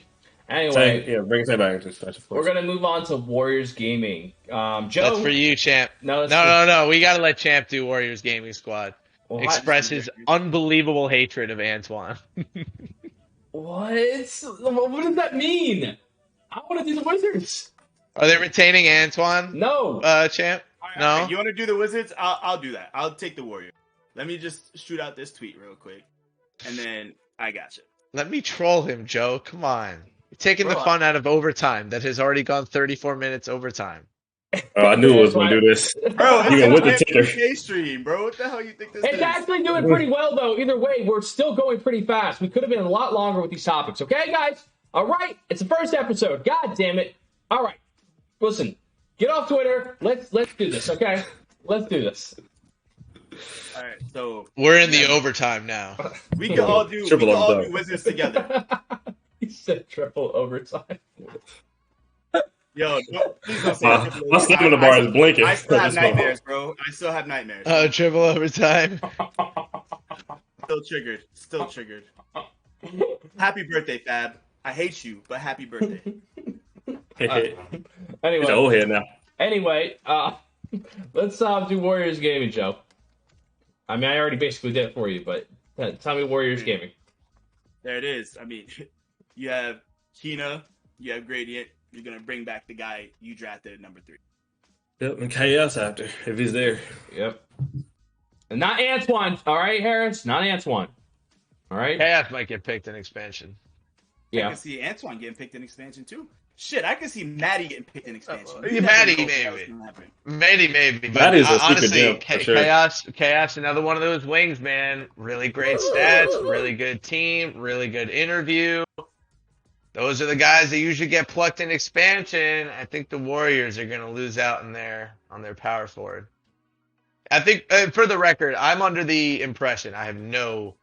Anyway, Yeah, bring Saint back into expansion. we're gonna move on to Warriors Gaming. Joe, That's for you, Champ. No, No. We got to let Champ do Warriors Gaming Squad. What? Express his unbelievable hatred of Antoine. What? What does that mean? I want to do the Wizards. Are they retaining Antoine, No. Champ? All right, No? all right. You want to do the Wizards? I'll do that. I'll take the Warriors. Let me just shoot out this tweet real quick, and then I got you. Let me troll him, Joe. Come on. You're taking the Bro, fun out of overtime that has already gone 34 minutes overtime. Oh, I knew it was going to do this. Bro, Even with the it's ticker. a 2K stream, bro. What the hell you think this It's is? actually doing pretty well, though. Either way, we're still going pretty fast. We could have been a lot longer with these topics. Okay, guys? All right. It's the first episode. God damn it. All right. Listen, get off Twitter. Let's do this, okay? Let's do this. All right, so We're in the overtime now. we can all do Triple overtime. Wizards together. He said triple overtime. Yo, please don't say My triple stamina overtime. bar is blinking. I still have That's my- nightmares, bro. I still have nightmares. Triple overtime. Still triggered. Happy birthday, Fab. I hate you, but happy birthday. He's an Anyway, old head now. let's do Warriors Gaming, Joe. I mean, I already basically did it for you, but tell me Warriors Gaming. There it is. I mean, you have Kina, you have Gradient. You're gonna bring back the guy you drafted at number 3. Yep, and KS after, if he's there. Yep. And not Antoine, all right, Harris? Not Antoine. All right? Chaos might get picked in expansion. I Yeah. can see Antoine getting picked in expansion too. Shit, I can see Maddie getting picked in expansion. Yeah, You never Maddie, know what the hell's maybe. gonna happen. Maybe. But That is a super honestly, gem, for sure. Chaos, another one of those wings, man. Really great stats, really good team, really good interview. Those are the guys that usually get plucked in expansion. I think the Warriors are going to lose out on their power forward. I think, for the record, I'm under the impression, I have no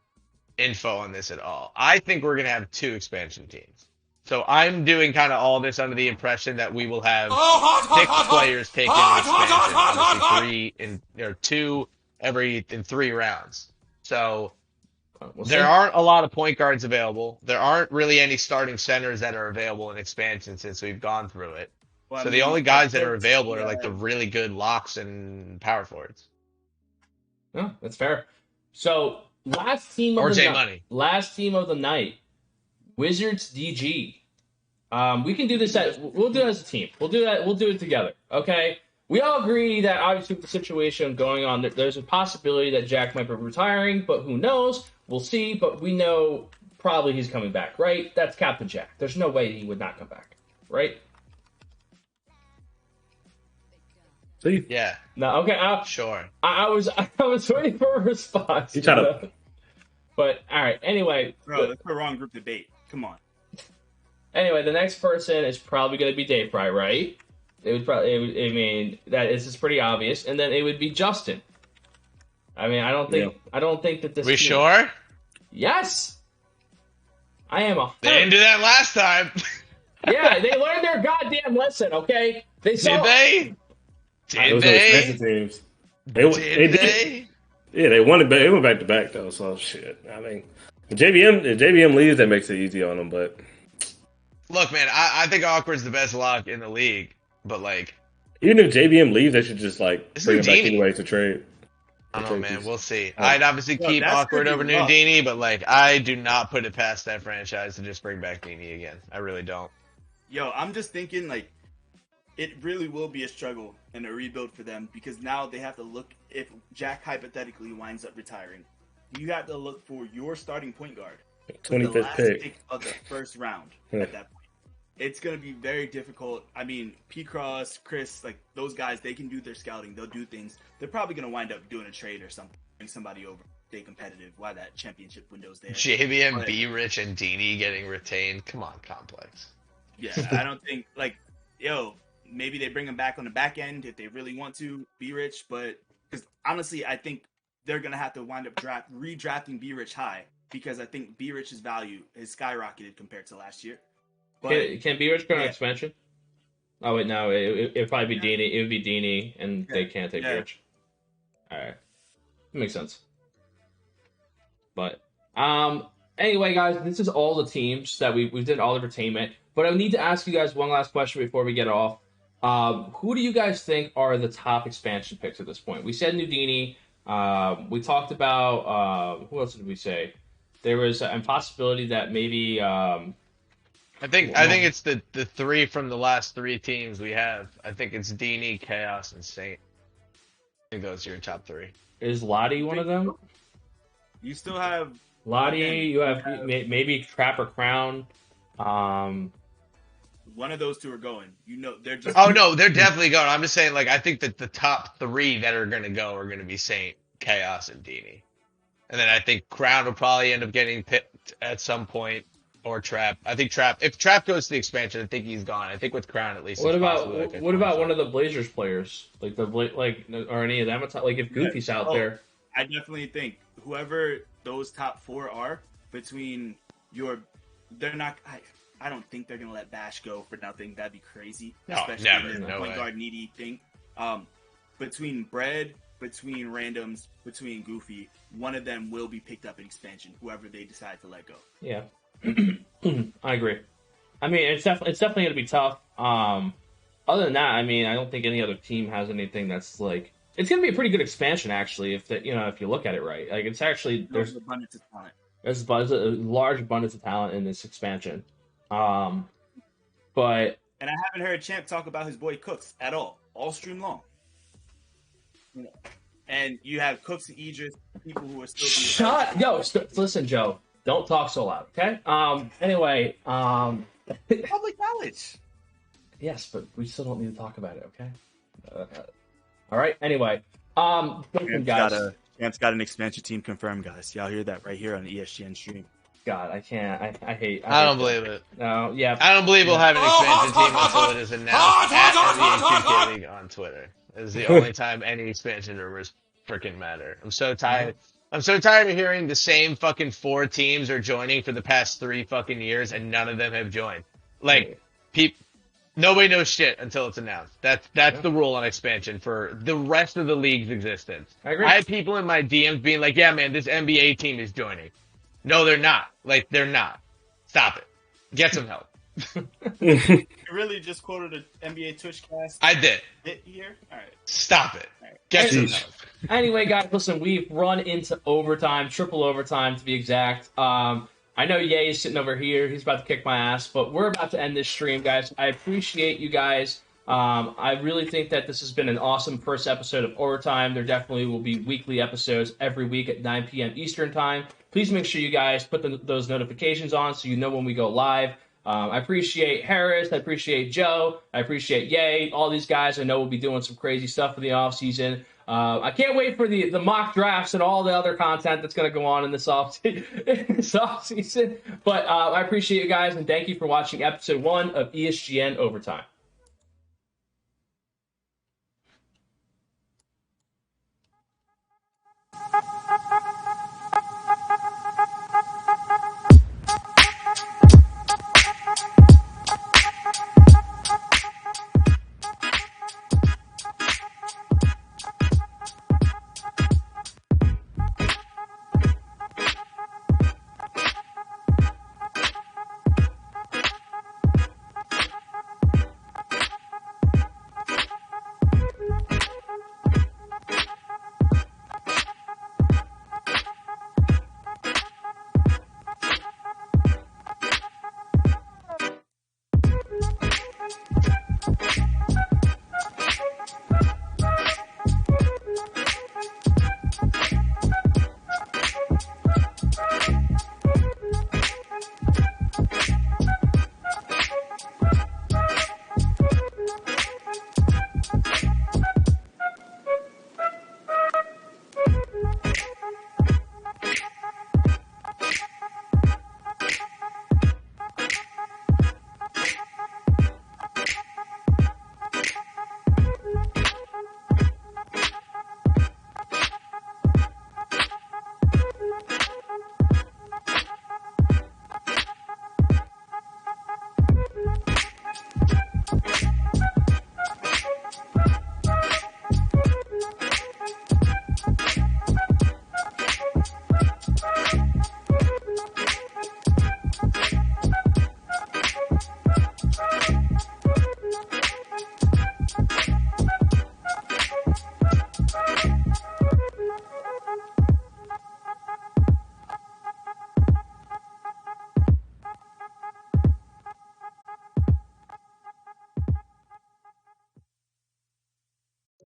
info on this at all. I think we're going to have 2 expansion teams. So I'm doing kind of all this under the impression that we will have 6 players taken in expansion. Obviously 2 in 3 rounds. So We'll there see. aren't a lot of point guards available. There aren't really any starting centers that are available in expansion since we've gone through it. Well, I So mean, the only guys that are yeah. available are like the really good locks and power forwards. Yeah, that's fair. So, last team of Or the J night. Money. Last team of the night. Wizards DG. We can do this we'll do it as a team. We'll do it together. Okay? We all agree that obviously with the situation going on, there's a possibility that Jack might be retiring, but who knows? We'll see, but we know probably he's coming back, right? That's Captain Jack. There's no way he would not come back, right? See? Yeah, No, okay. sure. I was waiting for a response. You trying to- But all right. Anyway, Bro, that's the wrong group debate. Come on. Anyway, the next person is probably going to be Dave Fry, right? It would probably. I mean, that is just pretty obvious, and then it would be Justin. I mean, I don't think. I don't think that this. We team, sure? Yes. I am a. They didn't do that last time. Yeah, they learned their goddamn lesson. Okay, they saw. Did they? Did Those are expensive teams. Did they? Yeah, they won it. They went back to back though. So shit. I mean, if JVM leaves, that makes it easy on them. But Look, man, I think Awkward's the best lock in the league, but like, even if JVM leaves, they should just like It's bring him back Nudini. anyway to trade. I don't know, man. We'll see. Oh. I'd obviously keep that's Awkward gonna over be rough. Nudini, but like, I do not put it past that franchise to just bring back Nini again. I really don't. Yo, I'm just thinking like it really will be a struggle and a rebuild for them because now they have to look if Jack hypothetically winds up retiring. You have to look for your starting point guard. with the 25th last pick. of the first round Yeah. at that point. It's going to be very difficult. I mean, P-Cross, Chris, like those guys, they can do their scouting. They'll do things. They're probably going to wind up doing a trade or something, bring somebody over, stay competitive while that championship window's there. JBM, But- B Rich, and Dini getting retained. Come on, Complex. Yeah, I don't think, like, maybe they bring him back on the back end if they really want to, be rich, but because honestly, I think they're going to have to wind up redrafting B Rich high because I think B Rich's value has skyrocketed compared to last year. But Can B Rich go on yeah. expansion? Oh wait, no, it'd probably be Dini. It would be Dini, and they can't take Yeah. Rich. All right, makes sense. But anyway, guys, this is all the teams that we did all the retainment. But I need to ask you guys one last question before we get off. Who do you guys think are the top expansion picks at this point? We said Nudini. We talked about who else did we say? There was a possibility that maybe. I think it's the three from the last three teams we have. I think it's Dini, Chaos, and Saint. I think those are your top three. Is Lottie one of them? you still have Lottie, Again, you have maybe Trap or Crown. one of those two are going. They're just. Oh no, they're definitely going. I'm just saying, like, I think that the top three that are gonna go are gonna be Saint, Chaos, and Dini. And then I think Crown will probably end up getting picked at some point, or Trap. I think Trap. If Trap goes to the expansion, I think he's gone. I think with Crown at least. What it's about possibly like a what about 25. one of the Blazers players, like or any of them? Like if Goofy's out Oh. there, I definitely think whoever those top four are between they're not. I don't think they're gonna let Bash go for nothing. That'd be crazy, No, especially never, in this no point way. guard needy thing. Between Bread, between Randoms, between Goofy, one of them will be picked up in expansion. Whoever they decide to let go. yeah, I agree. I mean, it's definitely gonna be tough. Other than that, I mean, I don't think any other team has anything that's like. It's gonna be a pretty good expansion, actually. If you look at it right, like it's actually There's abundance of talent. there's a large abundance of talent in this expansion. But And I haven't heard Champ talk about his boy Cooks at all stream long. And you have Cooks and Idris, people who are still listen, Joe, don't talk so loud, okay? Anyway, public knowledge. yes, but we still don't need to talk about it, okay? All right. Anyway, listen, guys. Champ's got an expansion team confirmed, guys. Y'all hear that right here on the ESGN stream. God, I can't. I hate. I don't hate believe that. it. No, yeah. I don't believe we'll have an expansion team until it is announced at NBA2KLeague on Twitter. This is the only time any expansion rumors freaking matter. I'm so tired. I'm so tired of hearing the same fucking 4 teams are joining for the past 3 fucking years and none of them have joined. Like, nobody knows shit until it's announced. That's the rule on expansion for the rest of the league's existence. I agree. I had people in my DMs being like, "Yeah, man, this NBA team is joining." No, they're not. Like, they're not. Stop it. Get some help. You really just quoted an NBA Twitch cast I did. hit here? All right. Stop it. Get some help. Anyway, guys, listen, we've run into overtime, triple overtime to be exact. I know Ye is sitting over here. He's about to kick my ass, but we're about to end this stream, guys. I appreciate you guys. I really think that this has been an awesome first episode of Overtime. There definitely will be weekly episodes every week at 9 p.m. Eastern Time. Please make sure you guys put those notifications on so you know when we go live. I appreciate Harris. I appreciate Joe. I appreciate Ye. All these guys I know will be doing some crazy stuff for the offseason. I can't wait for the mock drafts and all the other content that's going to go on in this offseason. But I appreciate you guys, and thank you for watching episode 1 of ESGN Overtime.